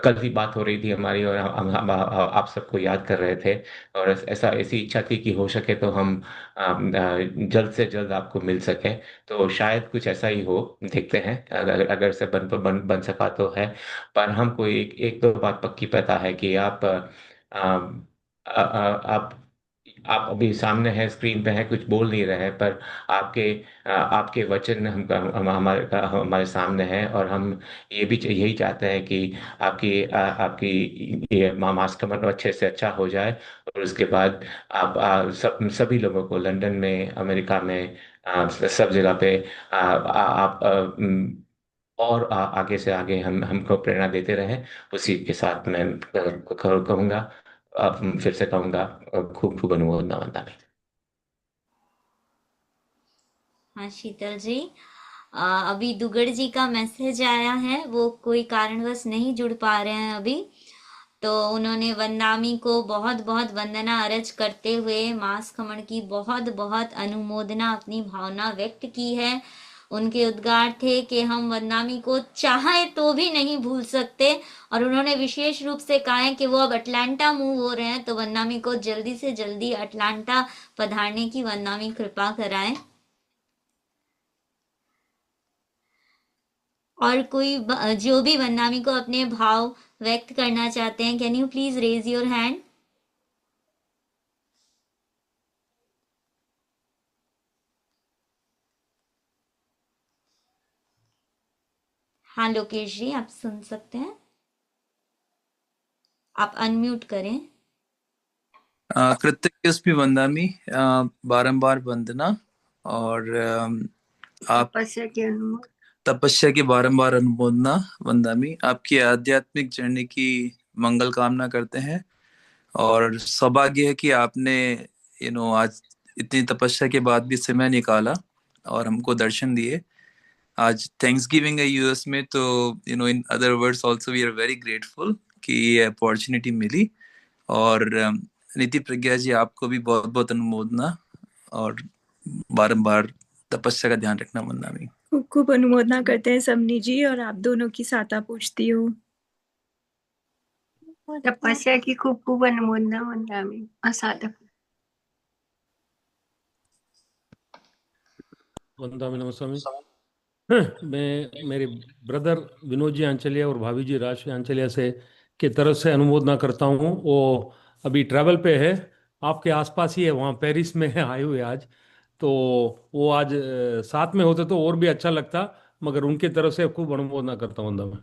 कल ही बात हो रही थी हमारी, और हम आप सबको याद कर रहे थे, और ऐसी इच्छा थी कि हो सके तो हम जल्द से जल्द आपको मिल सके। तो शायद कुछ ऐसा ही हो, देखते हैं। अगर से बन सका तो है। पर हमको एक तो बात पक्की पता है कि आप अभी सामने हैं, स्क्रीन पे हैं, कुछ बोल नहीं रहे हैं, पर आपके वचन हमारे सामने हैं, और हम यही चाहते हैं कि आपकी ये मास कमर अच्छे से अच्छा हो जाए, और उसके बाद सभी लोगों को लंदन में, अमेरिका में, सब जगह पे आप और आगे से आगे हमको प्रेरणा देते रहें। उसी के साथ मैं कहूँगा, अब फिर से कहूँगा, खूब खूब अनुमोदना वंदना। हाँ शीतल जी, अभी दुगड़ जी का मैसेज आया है, वो कोई कारणवश नहीं जुड़ पा रहे हैं अभी। तो उन्होंने वंदामी को बहुत बहुत वंदना अर्ज करते हुए मास खमन की बहुत बहुत अनुमोदना, अपनी भावना व्यक्त की है। उनके उद्गार थे कि हम वंदामी को चाहे तो भी नहीं भूल सकते, और उन्होंने विशेष रूप से कहा है कि वो अब अटलांटा मूव हो रहे हैं, तो वंदामी को जल्दी से जल्दी अटलांटा पधारने की वंदामी कृपा कराएं। और कोई जो भी वंदामी को अपने भाव व्यक्त करना चाहते हैं, can you please raise your hand. हाँ लोकेश जी, आप सुन सकते हैं, आप अनम्यूट करें। कृतज्ञस्मि वंदामि, बारंबार वंदना, और आप तपस्या की बारंबार अनुमोदना वंदामि। आपकी आध्यात्मिक जर्नी की मंगल कामना करते हैं, और सौभाग्य है कि आपने आज इतनी तपस्या के बाद भी समय निकाला और हमको दर्शन दिए। आज थैंक्स गिविंग है यूएस में, तो in other words also we are very grateful कि ये अपॉर्चुनिटी मिली। और नीति प्रज्ञा जी, आपको भी बहुत बहुत अनुमोदना, और बारंबार तपस्या का ध्यान रखना वंदामि। खूब खूब अनुमोदना करते हैं समनी जी, और आप दोनों की साता पूछती हूँ। तपस्या की खूब खूब अनुमोदना वंदामि। असाधक वंदामि नमस्वामी। मैं मेरे ब्रदर विनोद जी आंचलिया और भाभी जी राशि आंचलिया से के तरफ से अनुमोदना करता हूँ। वो अभी ट्रैवल पे है, आपके आसपास ही है, वहाँ पेरिस में है आए हुए आज। तो वो आज साथ में होते तो और भी अच्छा लगता, मगर उनके तरफ से खूब अनुमोदना करता हूँ वंदा में।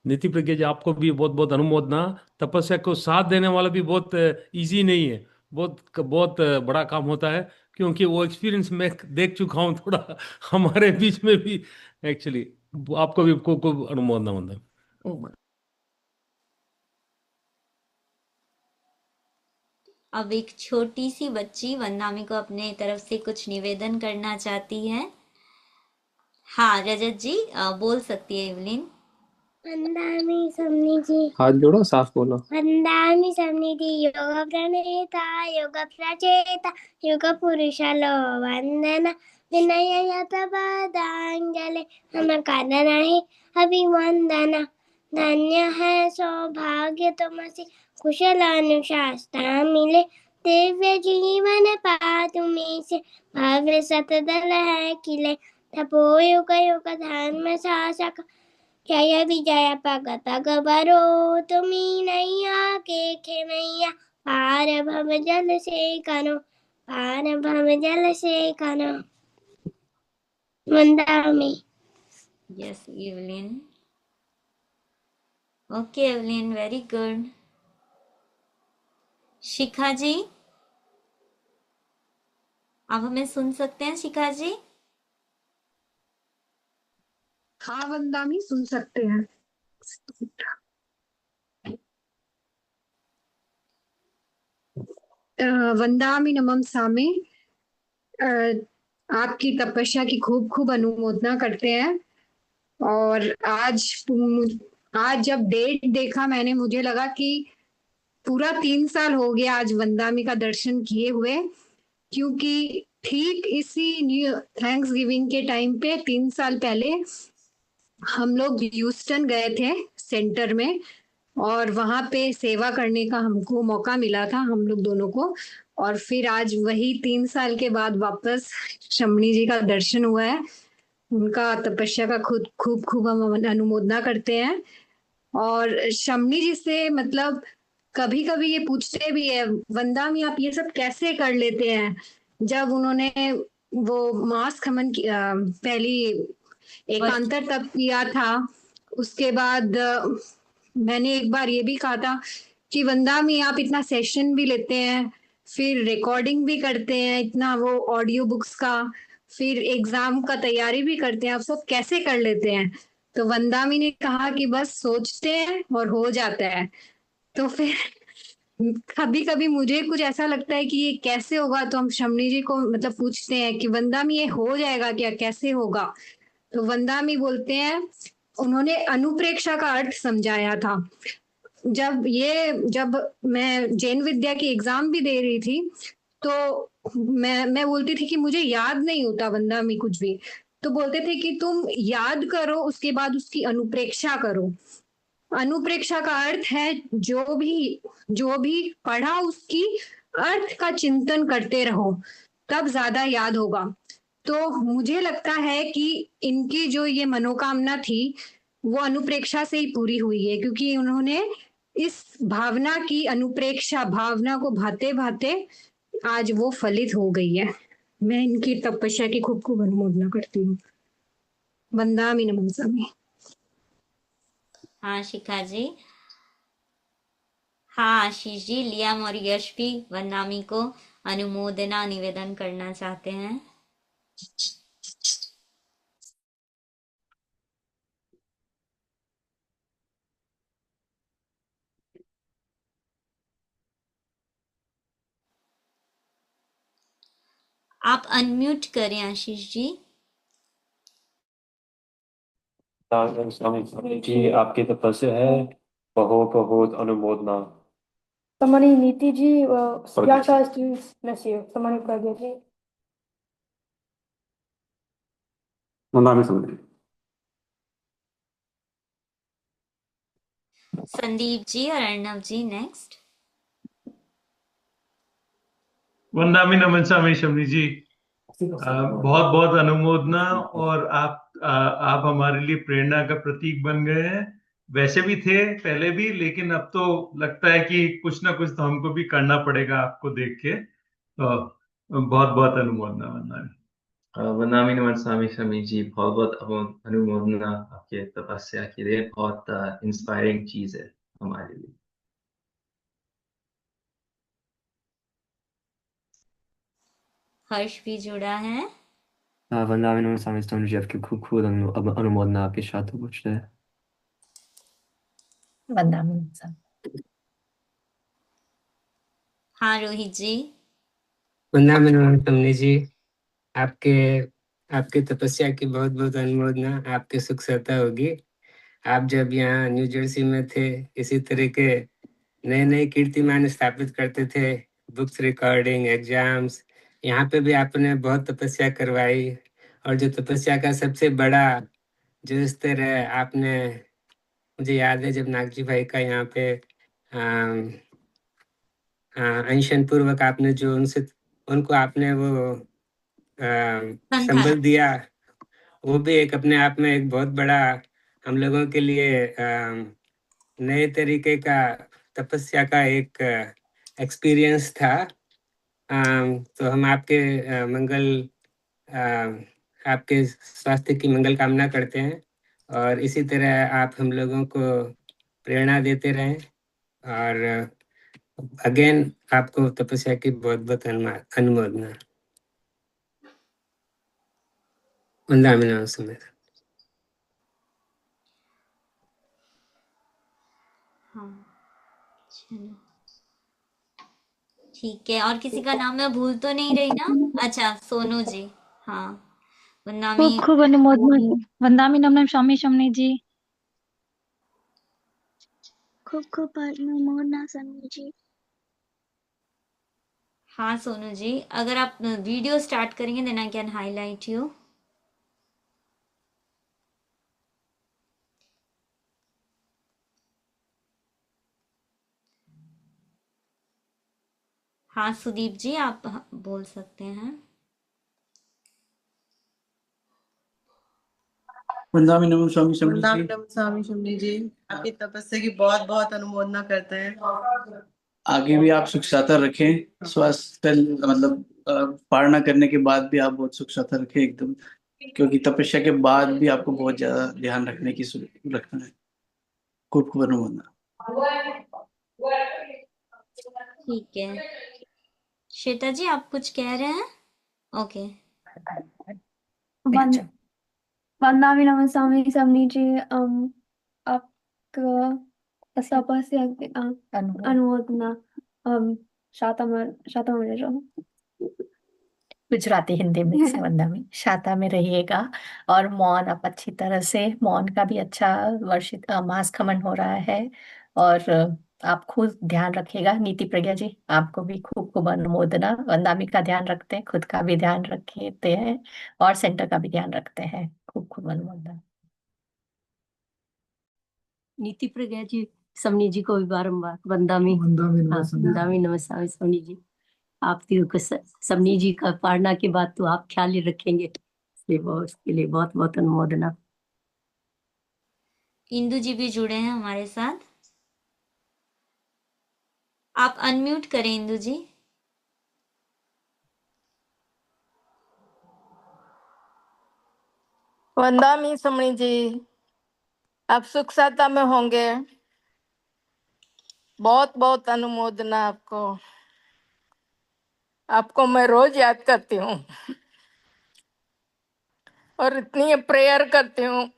नीति प्रज्ञा जी, आपको भी बहुत बहुत अनुमोदना। तपस्या को साथ देने वाला भी बहुत इजी नहीं है, बहुत बहुत बड़ा काम होता है, क्योंकि वो एक्सपीरियंस मैं देख चुका हूँ थोड़ा हमारे बीच में भी। एक्चुअली आपको भी खूब अनुमोदना वंदा। अब एक छोटी सी बच्ची वंदामी को अपने तरफ से कुछ निवेदन करना चाहती है। हाँ रजत जी, बोल सकती है एवलिन। वंदामि समनी जी। हाथ जोड़ो, साफ बोलो। वंदामि समनी जी, योग प्रणेता योग प्रचेता योग पुरुषालो वंदना, विनय यत पदांजलि नमकादनाहि अभिवंदना, धन्य है सौभाग्य तुमसे कुशल अनुशास्त्र मिले दिव्य जीवन पा तुम्हें से भव्य सतदल है किले तपो युग युग धर्म शासक जय विजय पग पग बरो तुम्ही नैया के खेमैया पार भव जल से करो पार भव जल से करो वंदामी Yes, Evelyn. Okay, Evelyn, very good. शिखा जी, आप हमें सुन सकते हैं शिखा जी? हाँ वंदामी सुन सकते हैं। वंदामी नमम सामी, आपकी तपस्या की खूब खूब अनुमोदना करते हैं। और आज जब डेट देखा मैंने, मुझे लगा कि पूरा 3 साल हो गया आज वंदामी का दर्शन किए हुए, क्योंकि ठीक इसी न्यू थैंक्स गिविंग के टाइम पे 3 साल पहले हम लोग ह्यूस्टन गए थे सेंटर में, और वहां पे सेवा करने का हमको मौका मिला था हम लोग दोनों को। और फिर आज वही 3 साल के बाद वापस शमनी जी का दर्शन हुआ है। उनका तपस्या का खुद खूब खूब हम अनुमोदना करते हैं। और शमनी जी से मतलब कभी कभी ये पूछते भी है, वंदामी आप ये सब कैसे कर लेते हैं। जब उन्होंने वो मास खमन की पहली एकांतर तप किया था, उसके बाद मैंने एक बार ये भी कहा था कि वंदामी आप इतना सेशन भी लेते हैं, फिर रिकॉर्डिंग भी करते हैं इतना वो ऑडियो बुक्स का, फिर एग्जाम का तैयारी भी करते हैं, आप सब कैसे कर लेते हैं। तो वंदामी ने कहा कि बस सोचते हैं और हो जाता है। तो फिर कभी कभी मुझे कुछ ऐसा लगता है कि ये कैसे होगा, तो हम शमनी जी को मतलब पूछते हैं कि वंदामी ये हो जाएगा क्या, कैसे होगा। तो वंदामी बोलते हैं, उन्होंने अनुप्रेक्षा का अर्थ समझाया था। जब मैं जैन विद्या की एग्जाम भी दे रही थी, तो मैं बोलती थी कि मुझे याद नहीं होता वंदामी कुछ भी। तो बोलते थे कि तुम याद करो, उसके बाद उसकी अनुप्रेक्षा करो। अनुप्रेक्षा का अर्थ है जो भी पढ़ा उसकी अर्थ का चिंतन करते रहो, तब ज्यादा याद होगा। तो मुझे लगता है कि इनकी जो ये मनोकामना थी वो अनुप्रेक्षा से ही पूरी हुई है, क्योंकि उन्होंने इस भावना की अनुप्रेक्षा भावना को भाते भाते आज वो फलित हो गई है। मैं इनकी तपस्या की खूब खूब अनुमोदना करती हूँ। वंदामि नमस्सामि। हाँ शिखा जी। हाँ आशीष जी, लियाम और यश भी वंदामी को अनुमोदना निवेदन करना चाहते हैं। आप अनम्यूट करें आशीष जी। स्वामी जी आपकी तपस्या है, बहुत बहुत अनुमोदना। Somebody नीति जी Yasha students bless you. Somebody Pragya जी. वंदामी समझ संदीप जी और अर्णव जी नेक्स्ट। वंदामी नमन स्वामी शमनी जी, बहुत बहुत अनुमोदना। और आप हमारे लिए प्रेरणा का प्रतीक बन गए हैं। वैसे भी थे पहले भी, लेकिन अब तो लगता है कि कुछ ना कुछ तो हमको भी करना पड़ेगा आपको देख के। तो बहुत बहुत अनुमोदना वंदामी। वंदामी नमन स्वामी शमी जी, बहुत बहुत अनुमोदना आपके तपस्या के लिए। बहुत इंस्पायरिंग चीज है हमारे लिए। हर्ष भी जुड़ा है। वंदामी नमन स्वामी स्तोत्र जी आपकी खूब खूब अनुमोदना आपके साथ कुछ है। वंदामी नमन स्वामी। हाँ रोहित जी। वंदामी नमन स्वामी जी, आपके आपके तपस्या की बहुत बहुत अनुमोदना। आपकी सुख सहायता होगी। आप जब यहाँ न्यू जर्सी में थे, इसी तरह के नए नए कीर्तिमान स्थापित करते थे, बुक्स रिकॉर्डिंग एग्जाम्स, यहाँ पे भी आपने बहुत तपस्या करवाई। और जो तपस्या का सबसे बड़ा जो स्तर है, आपने मुझे याद है जब नागजी भाई का यहाँ पे अनशन पूर्वक आपने जो उनको आपने वो संबल दिया, वो भी एक अपने आप में एक बहुत बड़ा हम लोगों के लिए नए तरीके का तपस्या का एक एक्सपीरियंस था। तो हम आपके आपके स्वास्थ्य की मंगल कामना करते हैं और इसी तरह आप हम लोगों को प्रेरणा देते रहें। और अगेन आपको तपस्या की बहुत बहुत अनुमोदना। वंदामि नमः समेत। हाँ चलो ठीक है। और किसी का नाम मैं भूल तो नहीं रही ना? अच्छा सोनू जी। हाँ वंदामी। खूब खूब अनुमोदना वंदामि नमः स्वामी शमनी जी। खूब खूब अनुमोदना स्वामी जी। हाँ सोनू जी, अगर आप वीडियो स्टार्ट करेंगे then I can highlight you. हाँ सुदीप जी आप बोल सकते हैं। वंदामि नमः स्वामी शमनी वंदामि जी। नमः स्वामी शमनी जी, आपकी तपस्या की बहुत बहुत अनुमोदना करते हैं। आगे भी आप सुख शांति रखें, स्वास्थ्य मतलब पारणा करने के बाद भी आप बहुत सुख शांति रखें एकदम, क्योंकि तपस्या के बाद भी आपको बहुत ज्यादा ध्यान रखना है। खूब खूब अनुमोदना। ठीक है श्वेता जी आप कुछ कह रहे हैं? ओके वंदामि नमः स्वामी शमनी जी। आपका तपस्या की अनुमोदना शाता में रहो। गुजराती हिंदी मिक्स है वंदामी। शाता में रहिएगा और मौन आप अच्छी तरह से, मौन का भी अच्छा वर्षित मास खमन हो रहा है। और आप खुद ध्यान रखिएगा। नीति प्रज्ञा जी आपको भी खूब खूब अनुमोदना। वंदामी का ध्यान रखते हैं, खुद का भी ध्यान रखते हैं और सेंटर का भी ध्यान रखते हैं। खूब खूब अनुमोदना। नीति प्रज्ञा जी समनी जी को भी बारंबार वंदामी वंदामी नमस्कार समनी जी। आप समनी जी का पारणा के बाद तो आप ख्याल ही रखेंगे, इसलिए उसके लिए बहुत बहुत अनुमोदना। इंदु जी भी जुड़े हैं हमारे साथ, आप अनम्यूट करें इंदु जी। वंदामि समणी जी, आप सुख शांति में होंगे। बहुत बहुत अनुमोदना आपको। आपको मैं रोज याद करती हूँ और इतनी प्रेयर करती हूँ।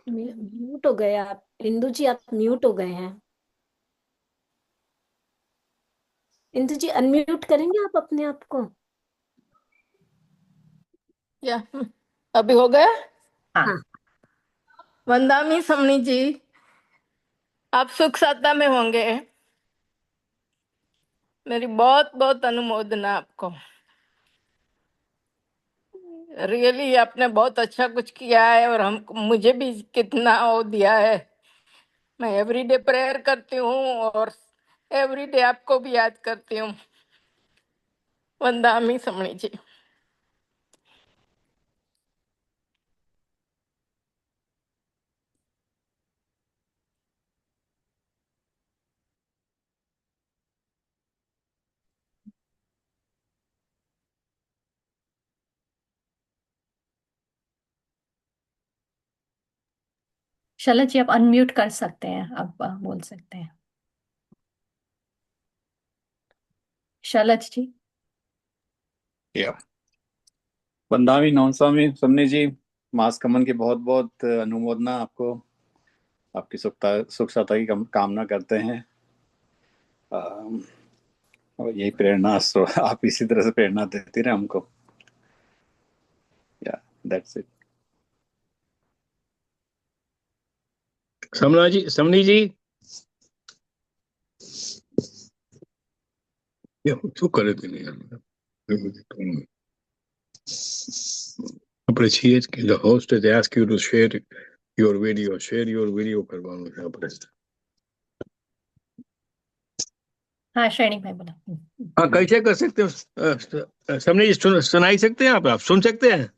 म्यूट हो गए आप इंदु जी, आप म्यूट हो गए हैं। इंदु जी अनम्यूट करेंगे आप अपने आप को? क्या अभी हो गया? हाँ। वंदामि समणी जी, आप सुख शांति में होंगे। मेरी बहुत बहुत अनुमोदना आपको। रियली आपने बहुत अच्छा कुछ किया है और हम मुझे भी कितना वो दिया है। मैं एवरीडे प्रेयर करती हूँ और एवरीडे आपको भी याद करती हूँ। वंदामि समणी जी। शलज जी आप अनम्यूट कर सकते हैं, अब बोल सकते हैं। शलज जी। या वंदामी नौनस्वामी समनी जी, मास कमन की बहुत बहुत अनुमोदना आपको। आपकी सुख शांति की कामना करते हैं। और यही प्रेरणा, सो आप इसी तरह से प्रेरणा देती रहे हमको। Yeah that's it. समनी जी Yeah, so correct in here. Appreciate the host has asked you to share your video. Share your video करवाना है अपने से। हाँ श्रेणी भाई बोला। हाँ कैसे कर सकते हो? सबने सुनाई सकते हैं आप सुन सकते हैं?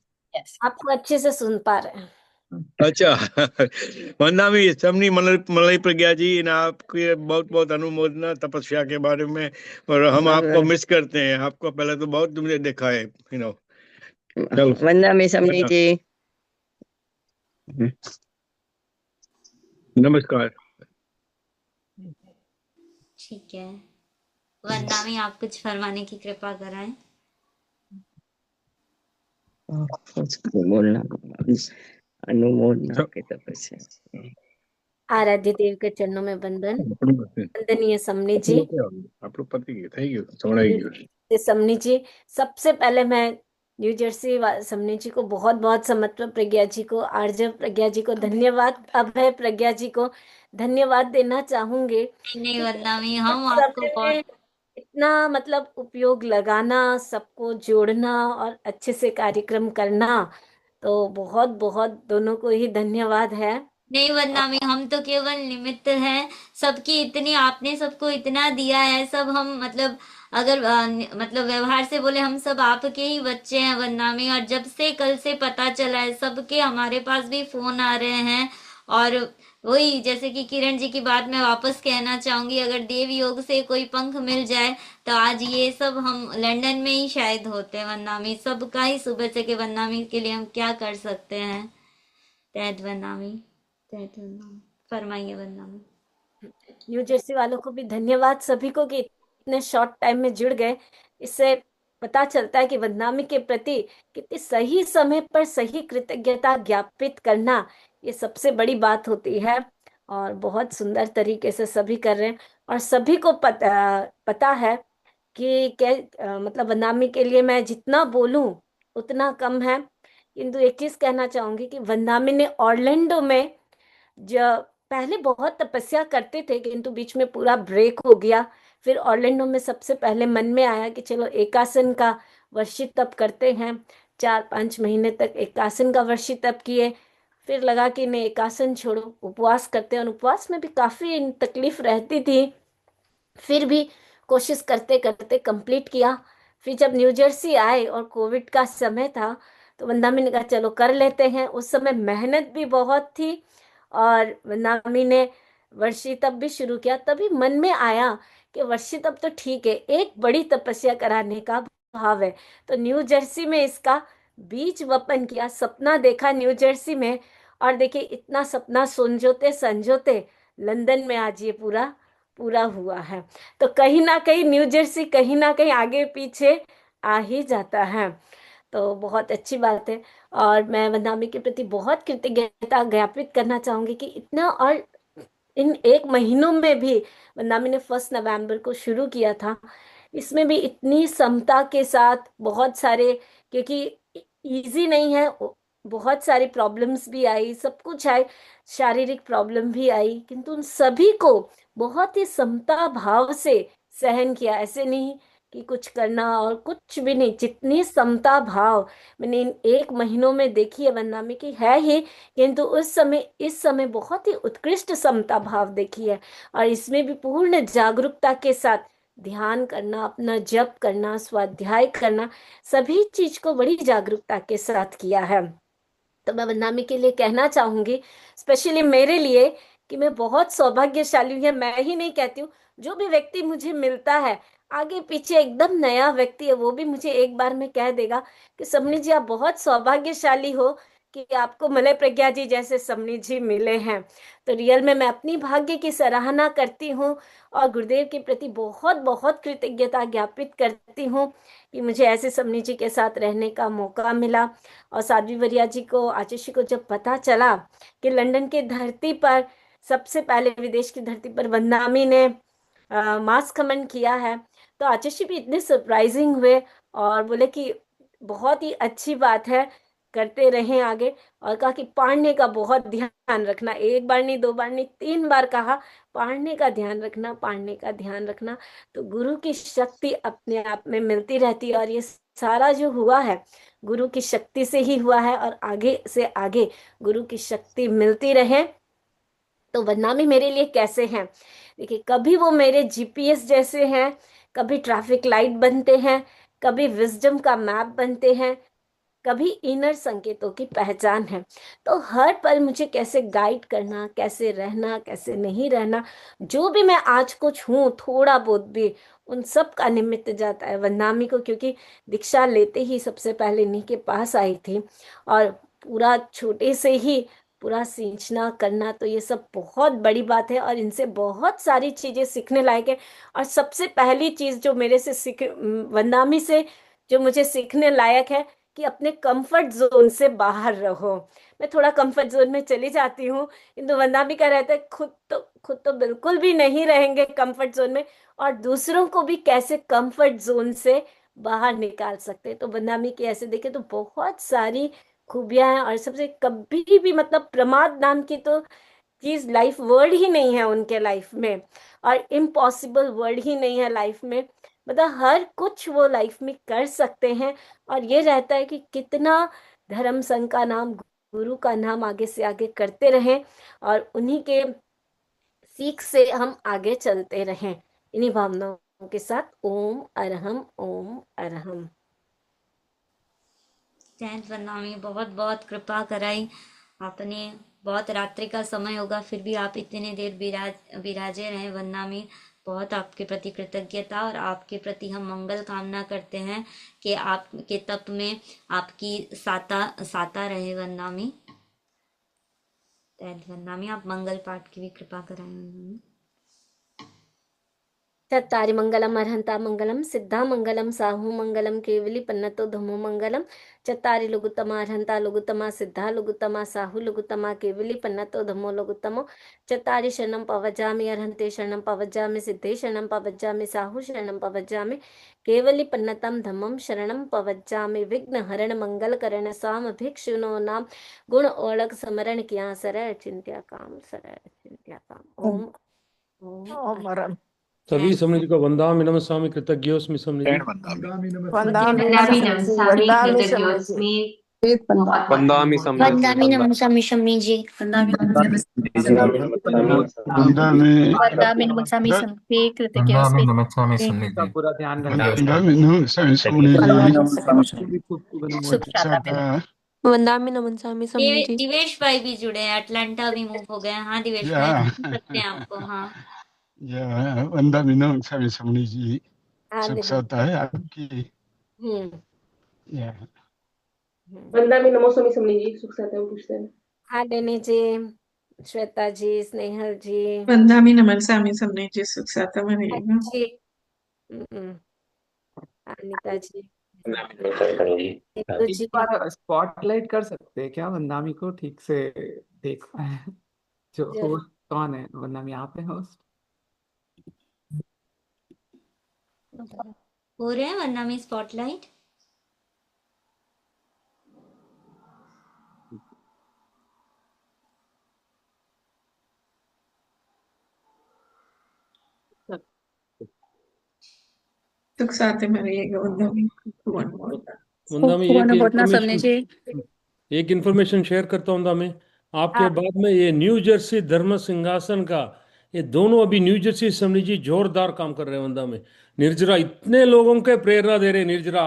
आपको अच्छे से सुन पा रहे हैं। अच्छा वंदना भी सबनी मलई प्रज्ञा जी इन आपके बहुत बहुत अनुमोदना तपस्या के बारे में, और हम आपको मिस करते हैं। आपको पहले तो बहुत तुमने देखा है चलो वंदना में समझी जी। नमस्कार। ठीक है, वंदना में आप कुछ फरमाने की कृपा कराएं। बोलना अनुमोदना के तपस्या। आराध्य देव के चरणों में वंदन। वंदनीय समनी जी। आप लोग पति थैंक यू समनी जी, सबसे पहले मैं न्यू जर्सी समनी जी को बहुत बहुत, समत्व प्रज्ञा जी को, आर्जव प्रज्ञा जी को धन्यवाद, अभय प्रज्ञा जी को धन्यवाद देना चाहूंगी। नहीं वंदना में हम आपको बहुत इतना मतलब उपयोग लगाना, सबको जोड़ना और अच्छे से कार्यक्रम करना, तो बहुत बहुत दोनों को ही धन्यवाद है। नहीं वंदना में हम तो केवल निमित्त हैं। सबकी इतनी, आपने सबको इतना दिया है, सब हम मतलब अगर मतलब व्यवहार से बोले हम सब आपके ही बच्चे हैं वंदना में। और जब से कल से पता चला है सबके, हमारे पास भी फोन आ रहे हैं। और वही जैसे कि किरण जी की बात मैं वापस कहना चाहूंगी, अगर देव योग से कोई पंख मिल जाए तो आज ये सब हम लंदन में ही शायद होते हैं वंदना में। सबका ही सुबह से के वंदना में के लिए हम क्या कर सकते हैं। तहत वंदना में फरमाइए वंदना में। न्यू जर्सी वालों को भी धन्यवाद सभी को कि इतने शॉर्ट टाइम में जुड़ गए। इससे पता चलता है कि वंदनामी के प्रति कितनी सही समय पर सही कृतज्ञता ज्ञापित करना, ये सबसे बड़ी बात होती है। और बहुत सुंदर तरीके से सभी कर रहे हैं और सभी को पता है कि मतलब वंदनामी के लिए मैं जितना बोलूं उतना कम है। किंतु एक चीज कहना चाहूंगी कि वंदनामी ने ऑरलैंडो में जो पहले बहुत तपस्या करते थे, किंतु बीच में पूरा ब्रेक हो गया। फिर ऑरलैंडो में सबसे पहले मन में आया कि चलो एकासन का वर्षित तप करते हैं। 4-5 महीने तक एकासन का वर्षित तप किए। फिर लगा कि नहीं एकासन छोड़ो, उपवास करते हैं। और उपवास में भी काफी तकलीफ रहती थी, फिर भी कोशिश करते करते कंप्लीट किया। फिर जब न्यू जर्सी आए और कोविड का समय था, तो वंदामी ने कहा चलो कर लेते हैं। उस समय मेहनत भी बहुत थी और वंदामी ने वर्षी तप भी शुरू किया। तभी मन में आया कि वर्षी तप तो ठीक है, एक बड़ी तपस्या कराने का भाव है, तो न्यू जर्सी में इसका बीज वपन किया। सपना देखा न्यू जर्सी में, और देखिए इतना सपना संजोते संजोते लंदन में आज ये पूरा पूरा हुआ है। तो कहीं ना कहीं न्यू जर्सी कहीं ना कहीं आगे पीछे आ ही जाता है, तो बहुत अच्छी बात है। और मैं वंदामी के प्रति बहुत कृतज्ञता ज्ञापित करना चाहूंगी कि इतना, और इन 1 महीनों में भी वंदामी ने 1 नवंबर को शुरू किया था, इसमें भी इतनी समता के साथ बहुत सारे, क्योंकि इजी नहीं है, बहुत सारी प्रॉब्लम्स भी आई, सब कुछ आए, शारीरिक प्रॉब्लम भी आई, किंतु उन सभी को बहुत ही समता भाव से सहन किया। ऐसे नहीं कि कुछ करना और कुछ भी नहीं, जितनी समता भाव मैंने इन 1 महीनों में देखी है वंदना में की है ही, किंतु इस समय बहुत ही उत्कृष्ट समता भाव देखी है। और इसमें भी पूर्ण जागरूकता के साथ ध्यान करना, अपना जप करना, स्वाध्याय करना, सभी चीज को बड़ी जागरूकता के साथ किया है। तो मैं वंदनामी के लिए कहना चाहूंगी, स्पेशली मेरे लिए, कि मैं बहुत सौभाग्यशाली हूँ। मैं ही नहीं कहती हूँ, जो भी व्यक्ति मुझे मिलता है, आगे पीछे एकदम नया व्यक्ति है, वो भी मुझे एक बार में कह देगा कि समनी जी आप बहुत सौभाग्यशाली हो कि आपको मलय प्रज्ञा जी जैसे समनी जी मिले हैं। तो रियल में मैं अपनी भाग्य की सराहना करती हूँ और गुरुदेव के प्रति बहुत बहुत कृतज्ञता ज्ञापित करती हूँ कि मुझे ऐसे समनी जी के साथ रहने का मौका मिला। और साध्वी वरिया जी को, आचेशी को जब पता चला कि लंदन की धरती पर, सबसे पहले विदेश की धरती पर वंदनामी ने मास खमन किया है, तो आचेशी भी इतने सरप्राइजिंग हुए और बोले कि बहुत ही अच्छी बात है करते रहें आगे। और कहा कि पढ़ने का बहुत ध्यान रखना, एक बार नहीं, दो बार नहीं, 3 बार कहा, पढ़ने का ध्यान रखना, पढ़ने का ध्यान रखना। तो गुरु की शक्ति अपने आप में मिलती रहती है, और ये सारा जो हुआ है गुरु की शक्ति से ही हुआ है, और आगे से आगे गुरु की शक्ति मिलती रहे। तो बदनामी मेरे लिए कैसे हैं, देखिए, कभी वो मेरे जीपीएस जैसे हैं, कभी ट्रैफिक लाइट बनते हैं, कभी विजडम का मैप बनते हैं, कभी इनर संकेतों की पहचान है। तो हर पल मुझे कैसे गाइड करना, कैसे रहना, कैसे नहीं रहना, जो भी मैं आज कुछ हूँ, थोड़ा बहुत भी, उन सब का निमित्त जाता है वंदनामी को, क्योंकि दीक्षा लेते ही सबसे पहले इन्हीं के पास आई थी, और पूरा छोटे से ही पूरा सींचना करना, तो ये सब बहुत बड़ी बात है, और इनसे बहुत सारी चीजें सीखने लायक है। और सबसे पहली चीज जो मेरे से वंदनामी से जो मुझे सीखने लायक है कि अपने कंफर्ट जोन से बाहर रहो। मैं थोड़ा कंफर्ट जोन में चली जाती हूँ, किंतु वंदनामी का रहता है खुद तो बिल्कुल भी नहीं रहेंगे कंफर्ट जोन में, और दूसरों को भी कैसे कंफर्ट जोन से बाहर निकाल सकते हैं। तो वंदनामी की ऐसे देखे तो बहुत सारी खूबियां हैं, और सबसे कभी भी मतलब प्रमाद नाम की तो चीज लाइफ वर्ड ही नहीं है उनके लाइफ में, और इम्पॉसिबल वर्ड ही नहीं है लाइफ में। मतलब हर कुछ वो लाइफ में कर सकते हैं, और ये रहता है कि कितना धर्म संघ का नाम, गुरु का नाम आगे से आगे करते रहें, और उन्हीं के सीख से हम आगे चलते रहें। इन्हीं भावनाओं के साथ ओम अरहम, ओम अरहम। जैन वंदनामी, बहुत बहुत कृपा कराई आपने। बहुत रात्रि का समय होगा, फिर भी आप इतने देर विराजे रहे वंदनामी। बहुत आपके प्रति कृतज्ञता, और आपके प्रति हम मंगल कामना करते हैं कि आपके तप में आपकी साता रहे वंदनामी। वंदनामी, आप मंगल पाठ की भी कृपा कराएं वंदनामी। चत्तारि मंगलम अर्हंता मंगलम, सिद्धा मंगलम, साहू मंगलम, केवली पन्नतो धमो मंगलम। चत्तारि लघुत्तमा अर्हंता लघुत्तमा, सिद्धा लघुत्तमा, साहू लघुत्तमा, केवली पन्नतो धमो लघुत्तमो। चत्तारि शरणं पवज्जामि अर्हन्ते शरणं पवज्जामि, सिद्धे शरणं पवज्जामि, साहू शरणं पवज्जामि, केवली पन्नतं धम्मं शरणं पवज्जामि। विघ्न हरण मंगल करण साम, भिक्षुनो नाम गुण ओळख स्मरण किया, सरळ चिंत्या काम, सरळ चिंत्या काम। ओम ओम अरहम। सभी समझ जी को वंदामि नमस्सामि कृतज्ञोस्मि समझ जी। वंदामि वंदामि नमस्सामि वंदामि कृतज्ञोस्मि। वंदामि वंदामि नमस्सामि शम्मी जी। वंदामि वरदामि नमस्सामि संते कृतज्ञोस्मि। नमस्सामि का पूरा ध्यान रखना। सुख शांति मिले। वंदामि नमस्सामि समनी जी। दिवेश भाई भी जुड़े हैं, अटलांटा भी मूव हो गए। हाँ दिवेश भाई, सुन सकते हैं आपको। हाँ वंदामि नमस्सामि समनी जी, हाँ सुख दीदी। साता है आपकी। हम्म। वंदामि नमोसमी समनी जी, सुख साता है पूछते हैं। हाँ डेनी जी, श्वेता जी, स्नेहल जी। वंदामि नमस्सामि समनी जी, सुख साता रहेगा। अच्छी। अनिता जी, जी स्पॉटलाइट कर सकते हैं क्या वंदामी को, ठीक से देख पाए जो होस्ट कौन है? वंदामी आप है होस्ट? हो रहे हैं वंदनामी स्पॉटलाइट। सुख साते में रहिएगा वंदामि। वंदामी, एक इन्फॉर्मेशन शेयर करता हूँ वंदामी आपके बाद में। ये न्यू जर्सी धर्म सिंहासन का, ये दोनों अभी न्यू जर्सी समझ जी जोरदार काम कर रहे हैं वंदा में। निर्जरा इतने लोगों के प्रेरणा दे रहे हैं। निर्जरा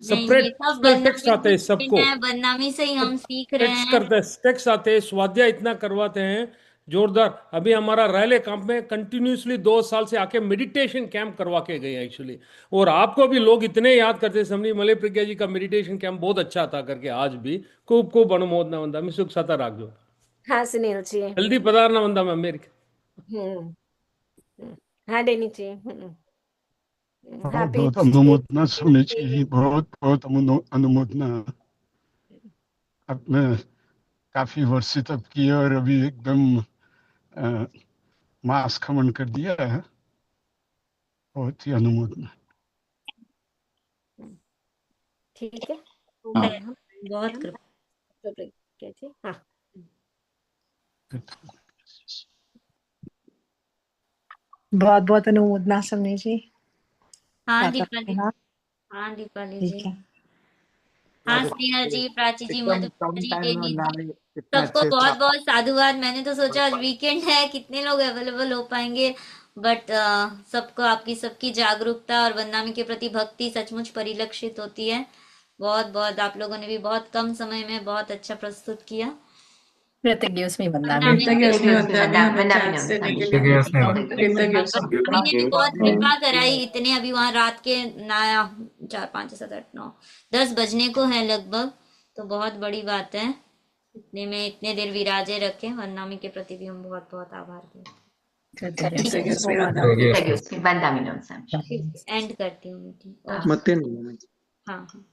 सेपरेट टेक्स्ट आते हैं सबको, बदनामी से ही हम सीख रहे टेक्स्ट हैं। करते हैं, टेक्स्ट आते हैं, स्वाध्याय इतना करवाते हैं जोरदार। अभी हमारा रैले कैंप में कंटिन्यूसली 2 साल से आके मेडिटेशन कैंप करवा के गए एक्चुअली। और आपको भी लोग इतने याद करते हैं। समझी मलय प्रज्ञा जी का मेडिटेशन कैंप बहुत अच्छा था करके, आज भी खूब खूब अनुमोदना वंदा में। सुख साता राख दो। हाँ सुनील जी। जल्दी पधारना वंदा में अमेरिका। हाँ डेनी जी। बहुत अनुमोदना सुनी चाहिए, बहुत बहुत अनुमोदना। आपने काफी वर्ष से तब किया और अभी एकदम मास खमन कर दिया है। बहुत ही अनुमोदना। ठीक है। बहुत कृपा। प्रज्ञा जी। हाँ, बहुत बहुत अनुमोदना समनी जी। हाँ दाता दीपाली, हाँ, हाँ दीपाली ठीक जी, है। हाँ स्नेहल जी, प्राची जी, एकदम मधुकर कम जी, टाइम में जेनी जी, वंदना इतने सबको अच्छे से बहुत आप बहुत साधुवाद। मैंने तो सोचा आज वीकेंड है, कितने लोग अवेलेबल हो पाएंगे, बट सबको आपकी सबकी जागरूकता और वंदनामी के प्रति भक्ति सचमुच परिलक्षित होती है। बहुत बहुत आप लोगों ने भी बहुत कम समय में बहुत अच्छा प्रस्तुत किया। कृतज्ञोस्मि वंदनामि। कृतज्ञोस्मि वंदनामि हमें चांस देने के लिए। स्वामी ने भी बहुत कृपा कराई। इतने अभी वहां रात के 4 5 7 8 9 10 बजने को है लगभग, तो बहुत बड़ी बात है। इतने में इतने देर विराजे रखे। वंदनामी के प्रति भी हम बहुत बहुत आभार देते हैं। एंड करती हूँ मीटिंग। ಮತ್ತೆ हाँ हाँ।